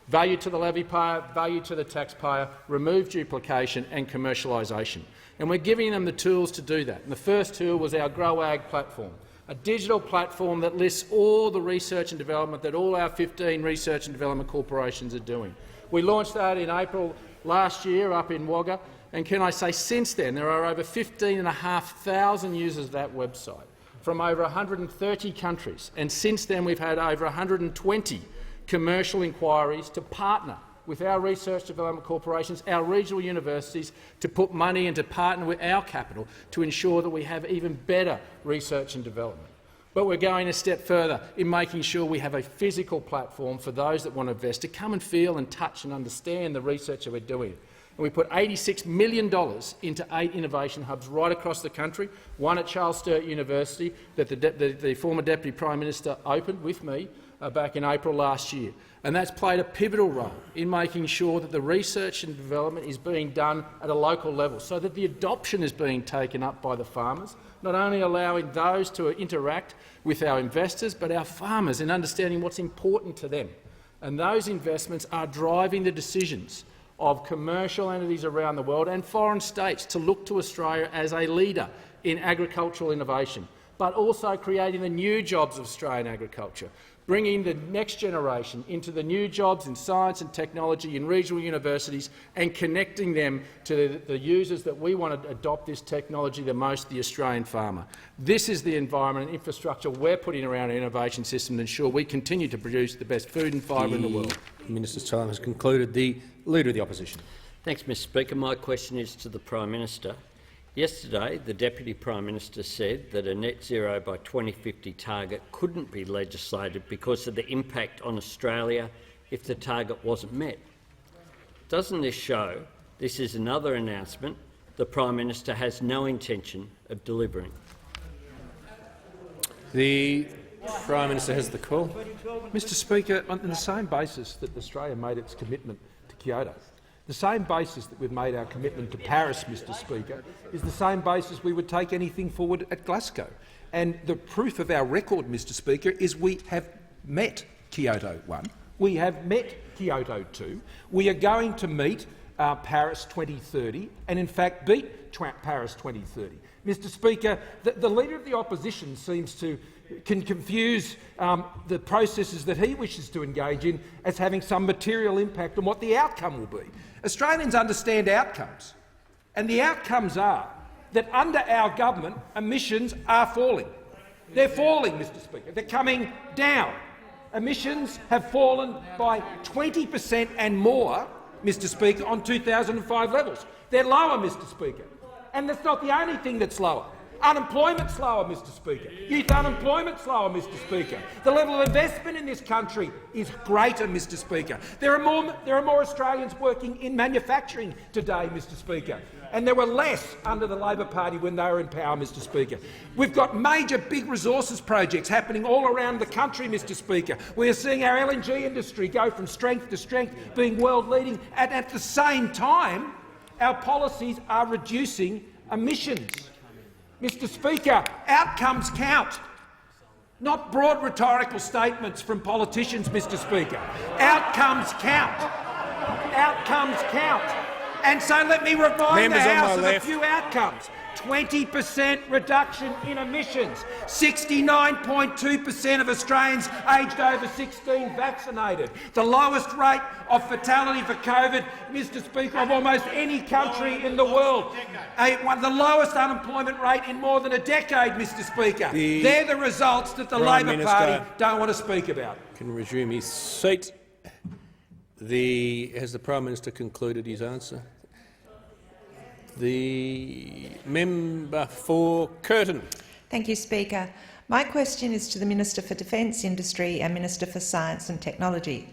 Value to the levy payer, value to the taxpayer, remove duplication and commercialisation. And we're giving them the tools to do that. And the first tool was our Grow Ag platform, a digital platform that lists all the research and development that all our 15 research and development corporations are doing. We launched that in April last year up in Wagga, and can I say since then there are over 15,500 users of that website from over 130 countries, and since then we've had over 120 commercial inquiries to partner with our research development corporations, our regional universities, to put money and to partner with our capital to ensure that we have even better research and development. But we're going a step further in making sure we have a physical platform for those that want to invest to come and feel and touch and understand the research that we're doing. And we put $86 million into 8 innovation hubs right across the country, one at Charles Sturt University that the former Deputy Prime Minister opened with me back in April last year. And that's played a pivotal role in making sure that the research and development is being done at a local level so that the adoption is being taken up by the farmers, not only allowing those to interact with our investors but our farmers in understanding what's important to them. And those investments are driving the decisions of commercial entities around the world and foreign states to look to Australia as a leader in agricultural innovation, but also creating the new jobs of Australian agriculture, bringing the next generation into the new jobs in science and technology in regional universities and connecting them to the users that we want to adopt this technology the most, the Australian farmer. This is the environment and infrastructure we're putting around our innovation system to ensure we continue to produce the best food and fibre in the world. The Minister's time has concluded. The Leader of the Opposition. Thanks, Mr Speaker. My question is to the Prime Minister. Yesterday, the Deputy Prime Minister said that a net zero by 2050 target couldn't be legislated because of the impact on Australia if the target wasn't met. Doesn't this show this is another announcement the Prime Minister has no intention of delivering? The Prime Minister has the call. Mr Speaker, on the same basis that Australia made its commitment to Kyoto, the same basis that we've made our commitment to Paris, Mr Speaker, is the same basis we would take anything forward at Glasgow. And the proof of our record, Mr Speaker, is we have met Kyoto 1, we have met Kyoto 2, we are going to meet Paris 2030 and in fact beat Paris 2030. Mr Speaker, the Leader of the Opposition seems to confuse the processes that he wishes to engage in as having some material impact on what the outcome will be. Australians understand outcomes, and the outcomes are that under our government emissions are falling. They're falling, Mr Speaker. They're coming down. Emissions have fallen by 20% and more, Mr Speaker, on 2005 levels. They're lower, Mr Speaker. And that's not the only thing that's lower. Unemployment's lower, Mr Speaker. Youth unemployment's lower, Mr Speaker. The level of investment in this country is greater, Mr Speaker. There are more Australians working in manufacturing today, Mr Speaker, and there were less under the Labor Party when they were in power, Mr Speaker. We've got major big resources projects happening all around the country, Mr Speaker. We are seeing our LNG industry go from strength to strength, being world-leading, and at the same time our policies are reducing emissions. Mr Speaker, outcomes count, not broad rhetorical statements from politicians, Mr Speaker. Outcomes count. Outcomes count. And so let me remind the House of a few outcomes. 20% reduction in emissions, 69.2% of Australians aged over 16 vaccinated, the lowest rate of fatality for COVID, Mr Speaker, of almost any country in the world, the lowest unemployment rate in more than a decade, Mr Speaker. They're the results that the Labor Party don't want to speak about. Can resume his seat. Has the Prime Minister concluded his answer? The member for Curtin. Thank you, Speaker. My question is to the Minister for Defence Industry and Minister for Science and Technology.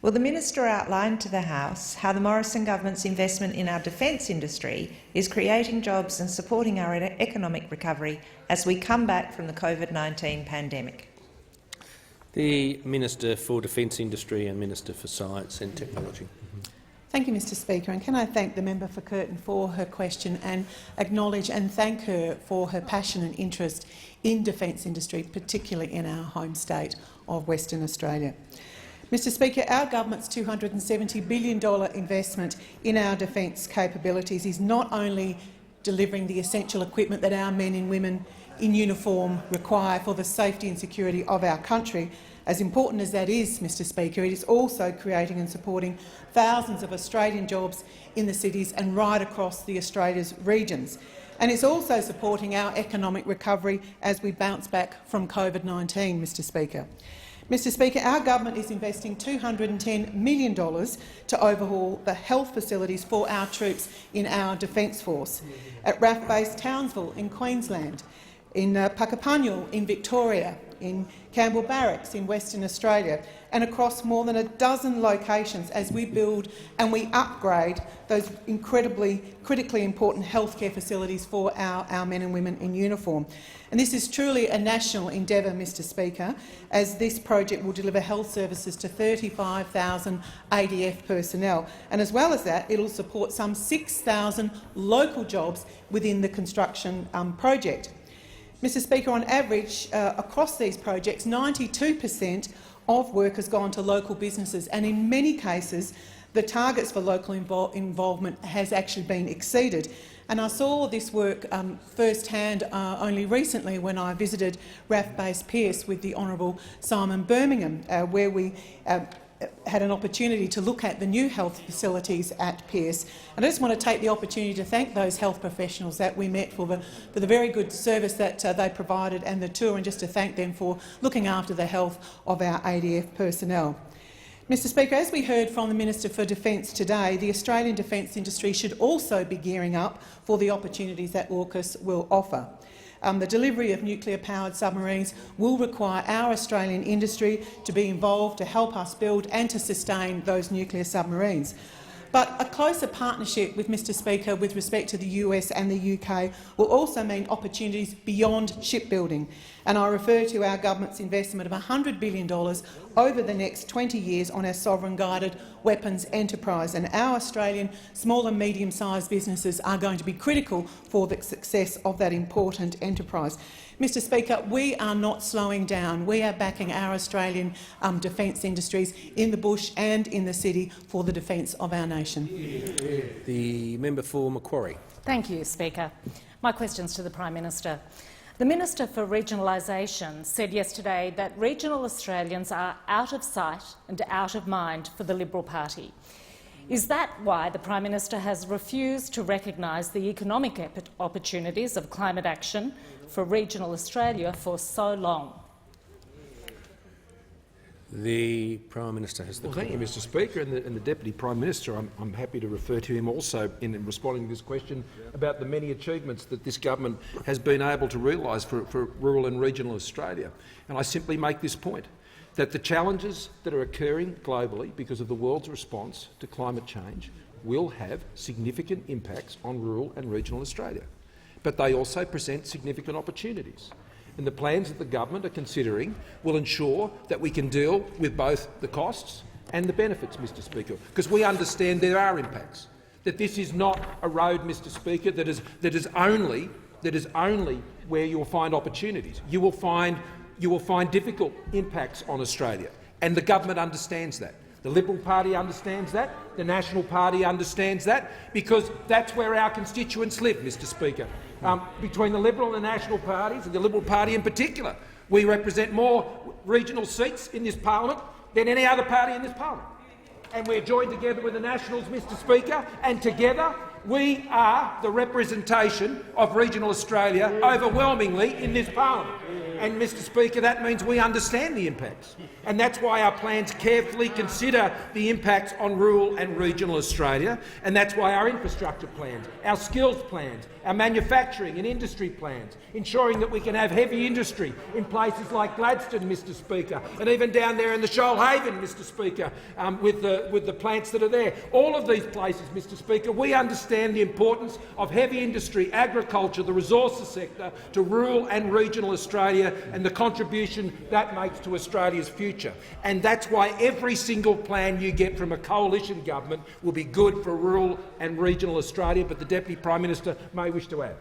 Will the Minister outline to the House how the Morrison government's investment in our defence industry is creating jobs and supporting our economic recovery as we come back from the COVID-19 pandemic? The Minister for Defence Industry and Minister for Science and Technology. Thank you, Mr Speaker, and can I thank the member for Curtin for her question and acknowledge and thank her for her passion and interest in defence industry, particularly in our home state of Western Australia. Mr Speaker, our government's $270 billion investment in our defence capabilities is not only delivering the essential equipment that our men and women in uniform require for the safety and security of our country. As important as that is, Mr Speaker, it is also creating and supporting thousands of Australian jobs in the cities and right across Australia's regions. And it's also supporting our economic recovery as we bounce back from COVID-19, Mr Speaker. Mr Speaker, our government is investing $210 million to overhaul the health facilities for our troops in our Defence Force, at RAF Base Townsville in Queensland, in Puckapunyal in Victoria, in Campbell Barracks in Western Australia, and across more than a dozen locations as we build and we upgrade those critically important healthcare facilities for our men and women in uniform. And this is truly a national endeavour, Mr Speaker, as this project will deliver health services to 35,000 ADF personnel. And as well as that, it will support some 6,000 local jobs within the construction project. Mr Speaker, on average, across these projects, 92% of work has gone to local businesses, and in many cases the targets for local involvement has actually been exceeded. And I saw this work firsthand only recently when I visited RAF Base Pearce with the Honourable Simon Birmingham, where we had an opportunity to look at the new health facilities at Pearce. And I just want to take the opportunity to thank those health professionals that we met for the very good service that they provided and the tour, and just to thank them for looking after the health of our ADF personnel. Mr Speaker, as we heard from the Minister for Defence today, the Australian defence industry should also be gearing up for the opportunities that AUKUS will offer. The delivery of nuclear-powered submarines will require our Australian industry to be involved to help us build and to sustain those nuclear submarines. But a closer partnership with Mr Speaker with respect to the US and the UK will also mean opportunities beyond shipbuilding. And I refer to our government's investment of $100 billion over the next 20 years on our sovereign-guided weapons enterprise. And our Australian small and medium-sized businesses are going to be critical for the success of that important enterprise. Mr Speaker, we are not slowing down. We are backing our Australian defence industries in the bush and in the city for the defence of our nation. The member for Macquarie. Thank you, Speaker. My question's to the Prime Minister. The Minister for Regionalisation said yesterday that regional Australians are out of sight and out of mind for the Liberal Party. Is that why the Prime Minister has refused to recognise the economic opportunities of climate action for regional Australia for so long? The Prime Minister has the Thank you, Mr Speaker, and the Deputy Prime Minister. I'm happy to refer to him also in responding to this question about the many achievements that this government has been able to realise for rural and regional Australia. And I simply make this point, that the challenges that are occurring globally because of the world's response to climate change will have significant impacts on rural and regional Australia. But they also present significant opportunities. And the plans that the government are considering will ensure that we can deal with both the costs and the benefits, Mr Speaker, because we understand there are impacts, that this is not a road, Mr Speaker, that is only where you will find opportunities. You will find difficult impacts on Australia, and the government understands that. The Liberal Party understands that. The National Party understands that, because that's where our constituents live, Mr Speaker. Between the Liberal and the National parties, and the Liberal Party in particular, we represent more regional seats in this parliament than any other party in this parliament. And we're joined together with the Nationals, Mr Speaker, and together we are the representation of regional Australia overwhelmingly in this parliament. And, Mr Speaker, that means we understand the impacts. And that's why our plans carefully consider the impacts on rural and regional Australia. And that's why our infrastructure plans, our skills plans, our manufacturing and industry plans, ensuring that we can have heavy industry in places like Gladstone, Mr Speaker, and even down there in the Shoalhaven, Mr Speaker, with the plants that are there. All of these places, Mr Speaker, we understand understand the importance of heavy industry, agriculture, the resources sector to rural and regional Australia and the contribution that makes to Australia's future. And that's why every single plan you get from a coalition government will be good for rural and regional Australia. But the Deputy Prime Minister may wish to add.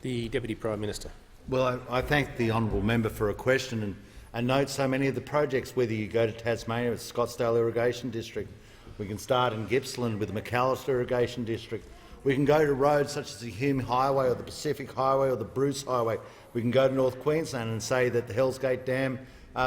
The Deputy Prime Minister. Well, I thank the honourable member for a question and note so many of the projects, whether you go to Tasmania with Scottsdale Irrigation District, we can start in Gippsland with the McAllister Irrigation District, we can go to roads such as the Hume Highway or the Pacific Highway or the Bruce Highway, we can go to North Queensland and say that the Hells Gate Dam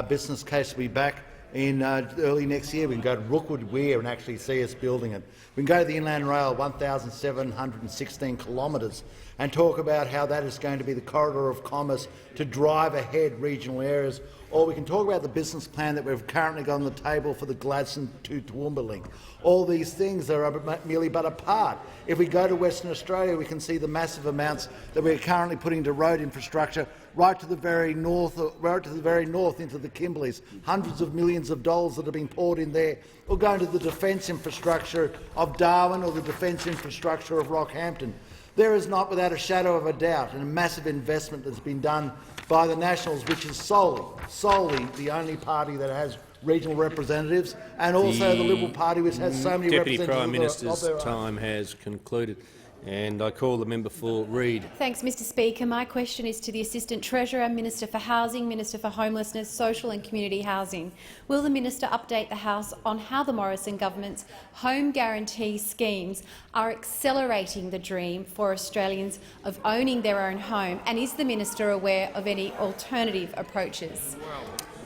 business case will be back in early next year. We can go to Rookwood Weir and actually see us building it. We can go to the Inland Rail, 1,716 kilometres, and talk about how that is going to be the corridor of commerce to drive ahead regional areas. Or we can talk about the business plan that we've currently got on the table for the Gladstone to Toowoomba link. All these things are merely but a part. If we go to Western Australia, we can see the massive amounts that we're currently putting into road infrastructure right to the very north into the Kimberleys, hundreds of millions of dollars that have been poured in there, or going to the defence infrastructure of Darwin or the defence infrastructure of Rockhampton. There is not, without a shadow of a doubt, a massive investment that's been done by the Nationals, which is solely the only party that has regional representatives, and also the Liberal Party, which has so many Deputy representatives. Prime Minister's time has concluded, and I call the member for Reid. Thanks, Mr Speaker. My question is to the Assistant Treasurer, Minister for Housing, Minister for Homelessness, Social and Community Housing. Will the minister update the House on how the Morrison government's home guarantee schemes are accelerating the dream for Australians of owning their own home, and is the minister aware of any alternative approaches?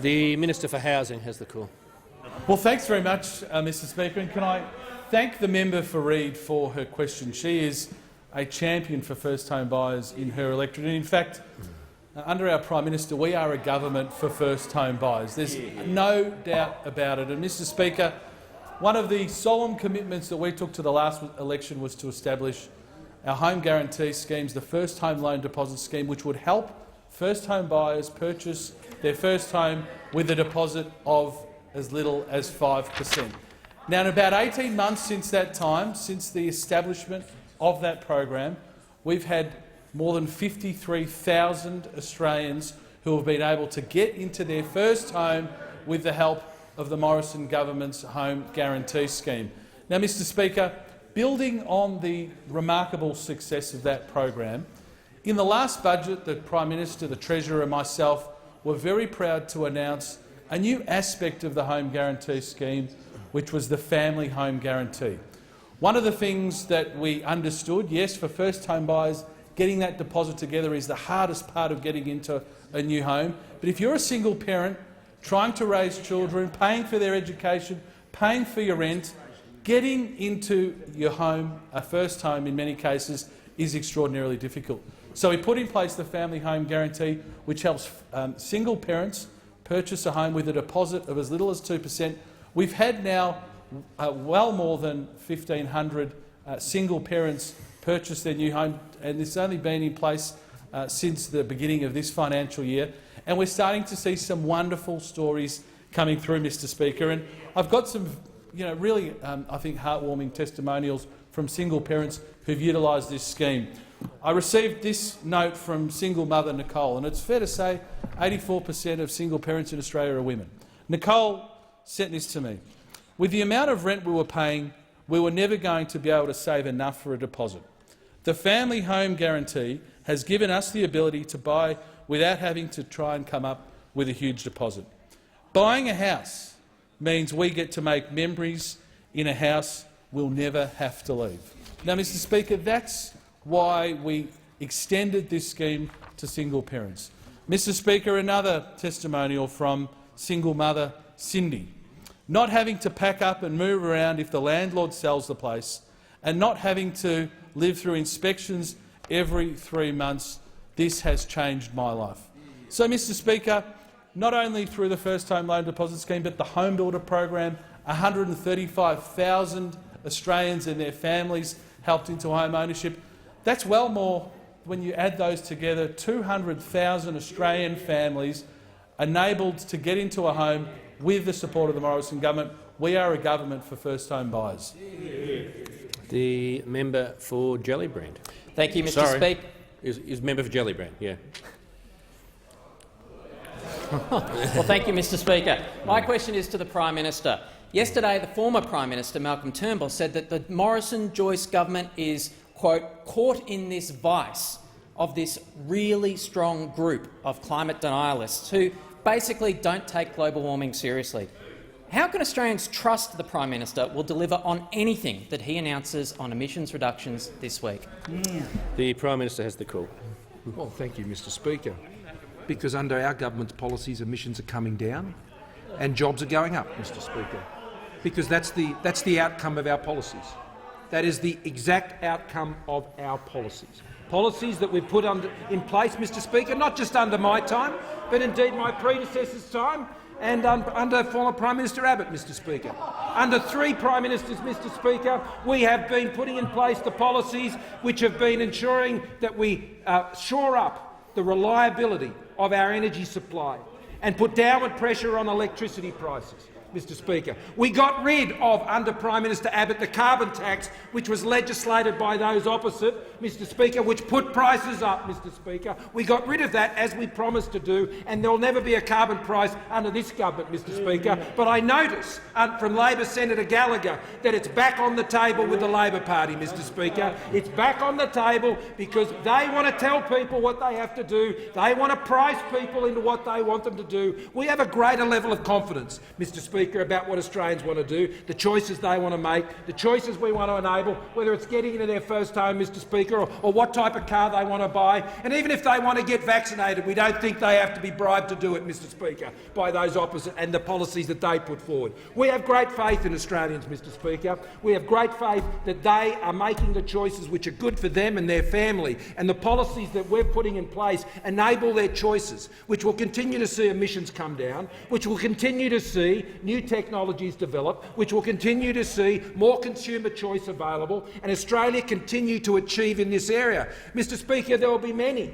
The Minister for Housing has the call. Well, thanks very much, Mr Speaker, and can I thank the member for Reid for her question. She is a champion for first-home buyers in her electorate, and in fact, under our Prime Minister, we are a government for first-home buyers. There's no doubt about it. And Mr Speaker, one of the solemn commitments that we took to the last election was to establish our home guarantee schemes, the first home loan deposit scheme, which would help first-home buyers purchase their first home with a deposit of as little as 5%. Now, in about 18 months since that time, since the establishment of that program, we've had more than 53,000 Australians who have been able to get into their first home with the help of the Morrison government's home guarantee scheme. Now, Mr Speaker, building on the remarkable success of that program, in the last budget, the Prime Minister, the Treasurer and myself were very proud to announce a new aspect of the home guarantee scheme, which was the family home guarantee. One of the things that we understood, yes, for first-home buyers, getting that deposit together is the hardest part of getting into a new home. But if you're a single parent trying to raise children, paying for their education, paying for your rent, getting into your home, a first home in many cases, is extraordinarily difficult. So we put in place the family home guarantee, which helps single parents purchase a home with a deposit of as little as 2%. We've had now well more than 1,500 single parents purchase their new home, and it's only been in place since the beginning of this financial year. And we're starting to see some wonderful stories coming through, Mr Speaker. And I've got some really, I think, heartwarming testimonials from single parents who've utilised this scheme. I received this note from single mother Nicole, and it's fair to say 84% of single parents in Australia are women. Nicole sent this to me. With the amount of rent we were paying, we were never going to be able to save enough for a deposit. The family home guarantee has given us the ability to buy without having to try and come up with a huge deposit. Buying a house means we get to make memories in a house we'll never have to leave. Now, Mr Speaker, that's why we extended this scheme to single parents. Mr Speaker, another testimonial from single mother Cindy. Not having to pack up and move around if the landlord sells the place, and not having to live through inspections every 3 months, this has changed my life. So, Mr Speaker, not only through the First Home Loan Deposit Scheme but the Home Builder program, 135,000 Australians and their families helped into home ownership. That's well more, when you add those together, 200,000 Australian families enabled to get into a home with the support of the Morrison government. We are a government for first-home buyers. The member for Gellibrand. Thank you, Mr. Speaker. Is member for Gellibrand, yeah. Well, thank you, Mr. Speaker. My question is to the Prime Minister. Yesterday, the former Prime Minister, Malcolm Turnbull, said that the Morrison-Joyce government is, quote, caught in this vice of this really strong group of climate denialists who basically don't take global warming seriously. How can Australians trust the Prime Minister will deliver on anything that he announces on emissions reductions this week? The Prime Minister has the call. Well, thank you, Mr. Speaker. Because under our government's policies, emissions are coming down and jobs are going up, Mr. Speaker. Because that's the outcome of our policies. That is the exact outcome of our policies. Policies that we've put in place, Mr. Speaker, not just under my time, but indeed my predecessor's time and under former Prime Minister Abbott, Mr. Speaker. Under 3 Prime Ministers, Mr. Speaker, we have been putting in place the policies which have been ensuring that we shore up the reliability of our energy supply and put downward pressure on electricity prices. Mr. Speaker. We got rid of, under Prime Minister Abbott, the carbon tax, which was legislated by those opposite, Mr. Speaker, which put prices up, Mr. Speaker. We got rid of that, as we promised to do, and there will never be a carbon price under this government, Mr. Speaker. But I notice from Labor Senator Gallagher that it's back on the table with the Labor Party, Mr. Speaker. It's back on the table because they want to tell people what they have to do. They want to price people into what they want them to do. We have a greater level of confidence, Mr. Speaker, about what Australians want to do, the choices they want to make, the choices we want to enable, whether it's getting into their first home, Mr. Speaker, or what type of car they want to buy. And even if they want to get vaccinated, we don't think they have to be bribed to do it, Mr. Speaker, by those opposite and the policies that they put forward. We have great faith in Australians, Mr. Speaker. We have great faith that they are making the choices which are good for them and their family, and the policies that we're putting in place enable their choices, which will continue to see emissions come down, which will continue to see new technologies develop, which will continue to see more consumer choice available, and Australia continue to achieve in this area. Mr. Speaker, there will be many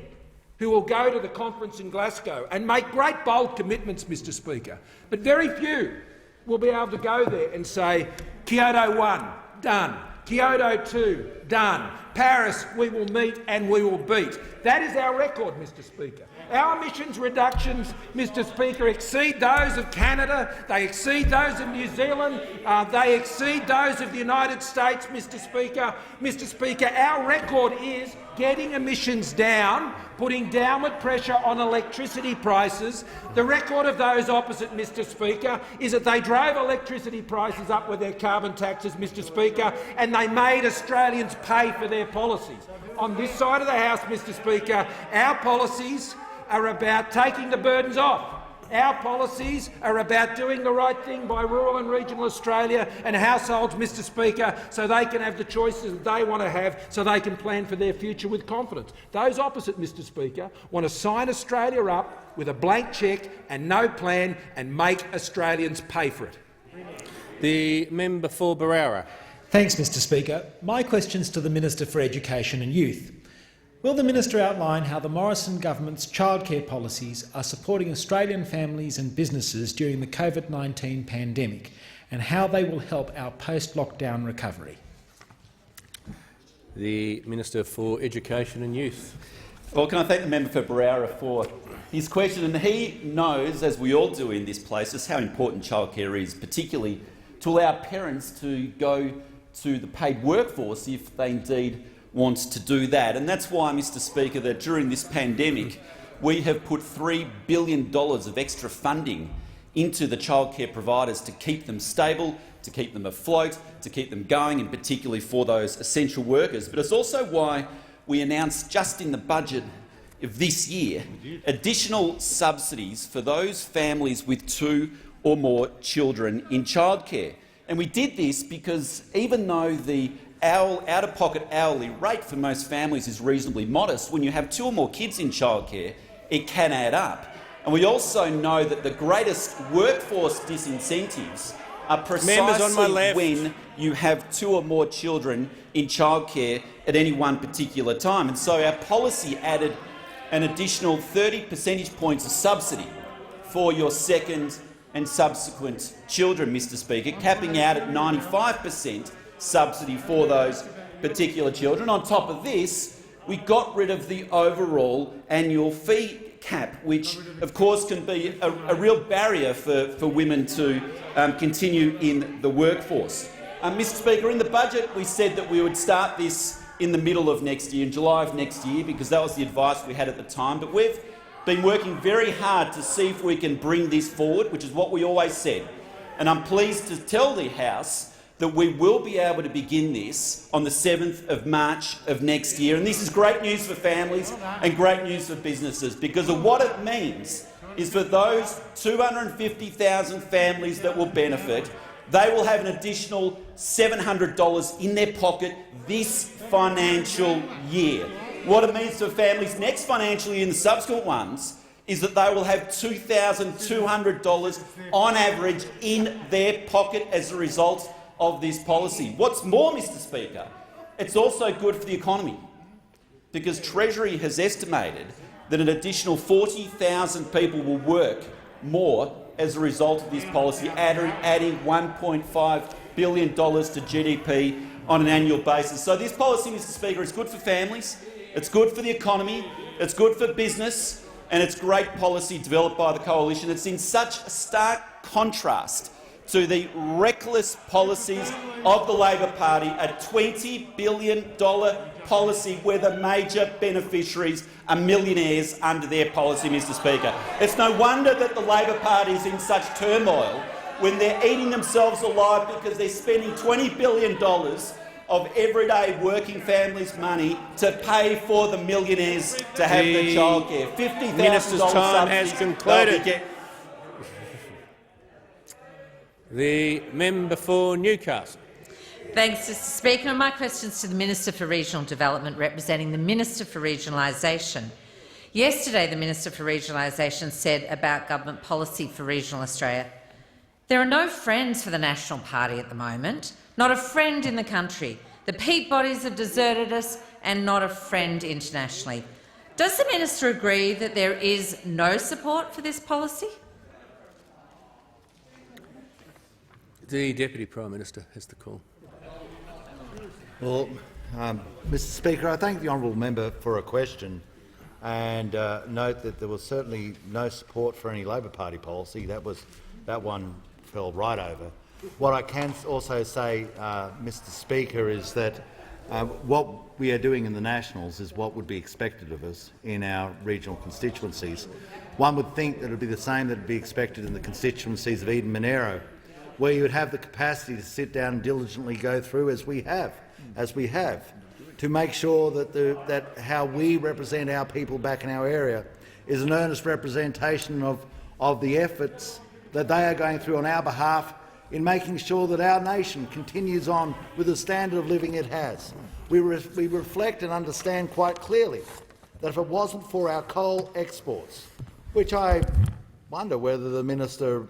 who will go to the conference in Glasgow and make great bold commitments, Mr. Speaker, but very few will be able to go there and say, Kyoto 1, done. Kyoto 2, done. Paris, we will meet and we will beat. That is our record, Mr. Speaker. Our emissions reductions, Mr. Speaker, exceed those of Canada, they exceed those of New Zealand, they exceed those of the United States, Mr. Speaker. Mr. Speaker, our record is getting emissions down, putting downward pressure on electricity prices. The record of those opposite, Mr. Speaker, is that they drove electricity prices up with their carbon taxes, Mr. Speaker, and they made Australians pay for their policies. On this side of the House, Mr. Speaker, our policies are about taking the burdens off. Our policies are about doing the right thing by rural and regional Australia and households, Mr. Speaker, so they can have the choices that they want to have, so they can plan for their future with confidence. Those opposite, Mr. Speaker, want to sign Australia up with a blank cheque and no plan and make Australians pay for it. The member for Barara. Thanks, Mr. Speaker. My question's to the Minister for Education and Youth. Will the Minister outline how the Morrison government's childcare policies are supporting Australian families and businesses during the COVID-19 pandemic and how they will help our post-lockdown recovery? The Minister for Education and Youth. Well, can I thank the member for Barara for his question? And he knows, as we all do in this place, just how important childcare is, particularly to allow parents to go to the paid workforce if they indeed want to do that. And that's why, Mr. Speaker, that during this pandemic we have put $3 billion of extra funding into the childcare providers to keep them stable, to keep them afloat, to keep them going, and particularly for those essential workers. But it's also why we announced just in the budget of this year additional subsidies for those families with 2 or more children in childcare. And we did this because even though the out-of-pocket hourly rate for most families is reasonably modest, when you have 2 or more kids in childcare, it can add up. And we also know that the greatest workforce disincentives are precisely when you have 2 or more children in childcare at any one particular time. And so our policy added an additional 30 percentage points of subsidy for your second and subsequent children, Mr. Speaker, capping out at 95%, subsidy for those particular children. On top of this, we got rid of the overall annual fee cap, which of course can be a real barrier for women to continue in the workforce. Mr Speaker, in the budget we said that we would start this in the middle of next year, in July of next year, because that was the advice we had at the time. But we've been working very hard to see if we can bring this forward, which is what we always said. And I'm pleased to tell the House that we will be able to begin this on the 7th of March of next year. And this is great news for families and great news for businesses, because of what it means is for those 250,000 families that will benefit, they will have an additional $700 in their pocket this financial year. What it means for families next financial year and the subsequent ones is that they will have $2,200 on average in their pocket as a result of this policy. What's more, Mr Speaker, it's also good for the economy, because Treasury has estimated that an additional 40,000 people will work more as a result of this policy, adding $1.5 billion to GDP on an annual basis. So this policy, Mr Speaker, is good for families, it's good for the economy, it's good for business, and it's great policy developed by the Coalition. It's in such stark contrast to the reckless policies of the Labor Party, a $20 billion policy where the major beneficiaries are millionaires under their policy, Mr Speaker. It's no wonder that the Labor Party is in such turmoil when they're eating themselves alive, because they're spending $20 billion of everyday working families' money to pay for the millionaires to have the childcare. $50,000 Minister's time has concluded. The member for Newcastle. Thanks, Mr Speaker. My question is to the Minister for Regional Development, representing the Minister for Regionalisation. Yesterday, the Minister for Regionalisation said about government policy for regional Australia, "There are no friends for the National Party at the moment, not a friend in the country. The peat bodies have deserted us and not a friend internationally." Does the Minister agree that there is no support for this policy? The Deputy Prime Minister has the call. Well, Mr Speaker, I thank the honourable member for a question and note that there was certainly no support for any Labor Party policy. That one fell right over. What I can also say, Mr Speaker, is that what we are doing in the Nationals is what would be expected of us in our regional constituencies. One would think that it would be the same that would be expected in the constituencies of Eden Monaro, where you would have the capacity to sit down and diligently go through, as we have, to make sure that how we represent our people back in our area is an earnest representation of the efforts that they are going through on our behalf in making sure that our nation continues on with the standard of living it has. We reflect and understand quite clearly that if it wasn't for our coal exports, which I wonder whether the minister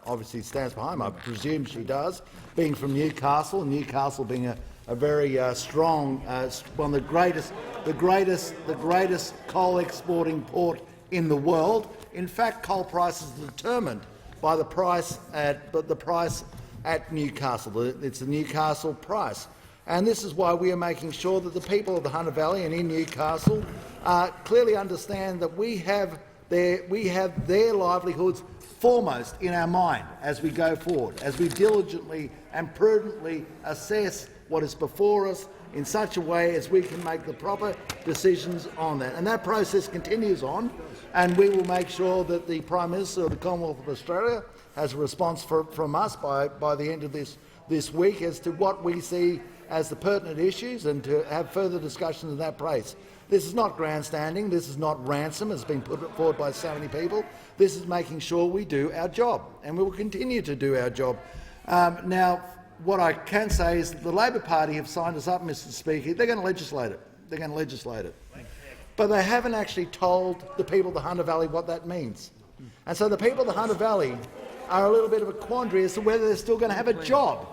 obviously stands behind. I presume she does, being from Newcastle, and Newcastle being a very strong, one of the greatest coal exporting port in the world. In fact, coal prices are determined by the price at Newcastle. It's the Newcastle price, and this is why we are making sure that the people of the Hunter Valley and in Newcastle clearly understand that we have their livelihoods foremost in our mind as we go forward, as we diligently and prudently assess what is before us in such a way as we can make the proper decisions on that. And that process continues on, and we will make sure that the Prime Minister of the Commonwealth of Australia has a response from us by the end of this week as to what we see as the pertinent issues, and to have further discussions in that place. This is not grandstanding, this is not ransom, as has been put forward by so many people. This is making sure we do our job, and we will continue to do our job. Now, what I can say is that the Labor Party have signed us up, Mr Speaker. They're going to legislate it. They're going to legislate it. But they haven't actually told the people of the Hunter Valley what that means. And so the people of the Hunter Valley are a little bit of a quandary as to whether they're still going to have a job,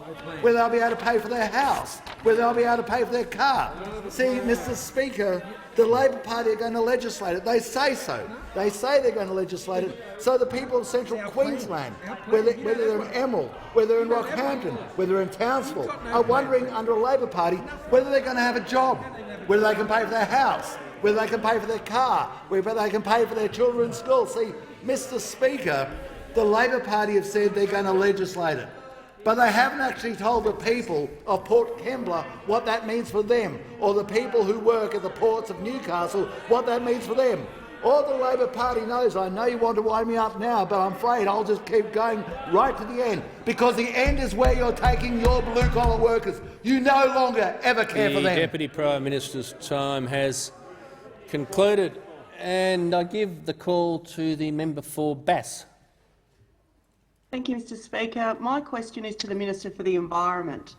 whether they'll be able to pay for their house, whether they'll be able to pay for their car. See, Mr Speaker, the Labor Party are going to legislate it. They say so. They say they're going to legislate it. So the people of central Queensland, whether they're in Emerald, whether they're in Rockhampton, whether they're in Townsville, are wondering under a Labor Party whether they're going to have a job, whether they can pay for their house, whether they can pay for their car, whether they can pay for their children's school. See, Mr Speaker, the Labor Party have said they're going to legislate it, but they haven't actually told the people of Port Kembla what that means for them, or the people who work at the ports of Newcastle what that means for them. All the Labor Party knows, I know you want to wind me up now, but I'm afraid I'll just keep going right to the end, because the end is where you're taking your blue-collar workers. You no longer ever care for them. The Deputy Prime Minister's time has concluded, and I give the call to the member for Bass. Thank you, Mr Speaker. My question is to the Minister for the Environment.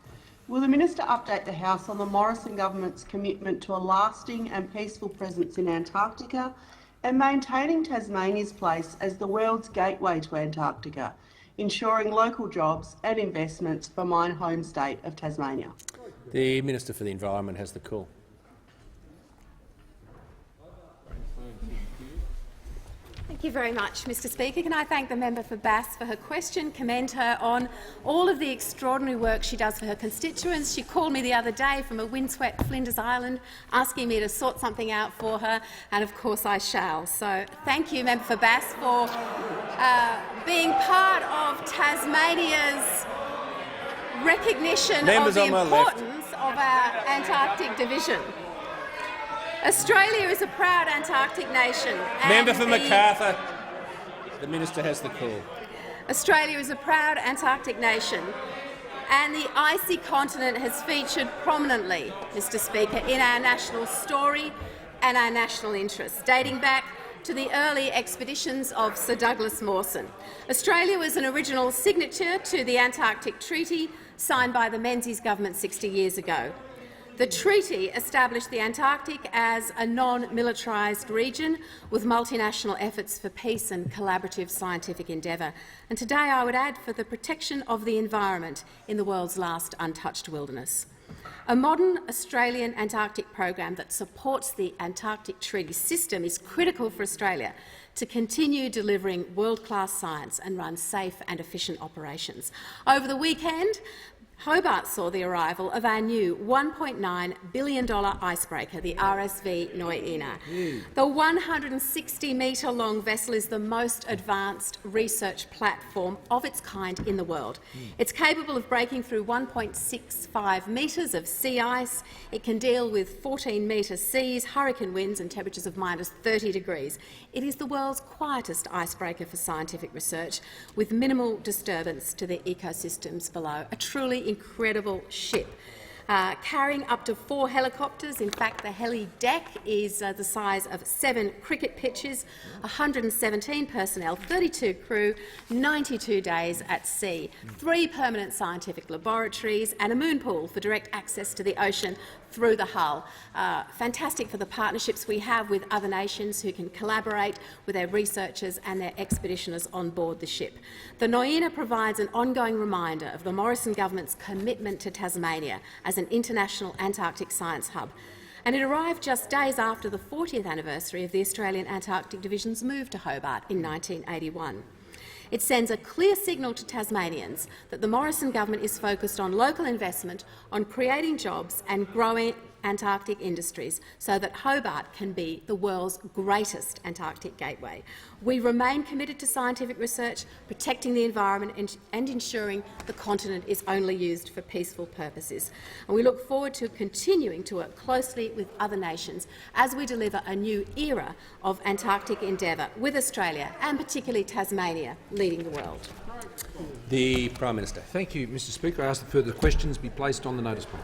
Will the Minister update the House on the Morrison government's commitment to a lasting and peaceful presence in Antarctica and maintaining Tasmania's place as the world's gateway to Antarctica, ensuring local jobs and investments for my home state of Tasmania? The Minister for the Environment has the call. Thank you very much, Mr Speaker. Can I thank the member for Bass for her question, commend her on all of the extraordinary work she does for her constituents. She called me the other day from a windswept Flinders Island asking me to sort something out for her, and of course I shall. So thank you, member for Bass, for being part of Tasmania's recognition of the importance of our Antarctic division. Australia is a proud Antarctic nation. Member for Macarthur. The Minister has the call. Australia is a proud Antarctic nation, and the icy continent has featured prominently, Mr Speaker, in our national story and our national interests, dating back to the early expeditions of Sir Douglas Mawson. Australia was an original signature to the Antarctic Treaty signed by the Menzies government 60 years ago. The treaty established the Antarctic as a non-militarised region with multinational efforts for peace and collaborative scientific endeavour, and today I would add for the protection of the environment in the world's last untouched wilderness. A modern Australian Antarctic program that supports the Antarctic Treaty System is critical for Australia to continue delivering world-class science and run safe and efficient operations. Over the weekend, Hobart saw the arrival of our new $1.9 billion icebreaker, the RSV Noina. The 160-metre-long vessel is the most advanced research platform of its kind in the world. It's capable of breaking through 1.65 metres of sea ice. It can deal with 14-metre seas, hurricane winds and temperatures of -30 degrees. It is the world's quietest icebreaker for scientific research, with minimal disturbance to the ecosystems below. A truly incredible ship. Carrying up to 4 helicopters. In fact, the heli deck is the size of 7 cricket pitches, 117 personnel, 32 crew, 92 days at sea, 3 permanent scientific laboratories and a moon pool for direct access to the ocean through the hull. Fantastic for the partnerships we have with other nations who can collaborate with their researchers and their expeditioners on board the ship. The Noina provides an ongoing reminder of the Morrison government's commitment to Tasmania as an international Antarctic science hub, and it arrived just days after the 40th anniversary of the Australian Antarctic Division's move to Hobart in 1981. It sends a clear signal to Tasmanians that the Morrison government is focused on local investment, on creating jobs and growing Antarctic industries so that Hobart can be the world's greatest Antarctic gateway. We remain committed to scientific research, protecting the environment and ensuring the continent is only used for peaceful purposes. And we look forward to continuing to work closely with other nations as we deliver a new era of Antarctic endeavour, with Australia and particularly Tasmania leading the world. The Prime Minister. Thank you, Mr Speaker. I ask that further questions be placed on the notice board.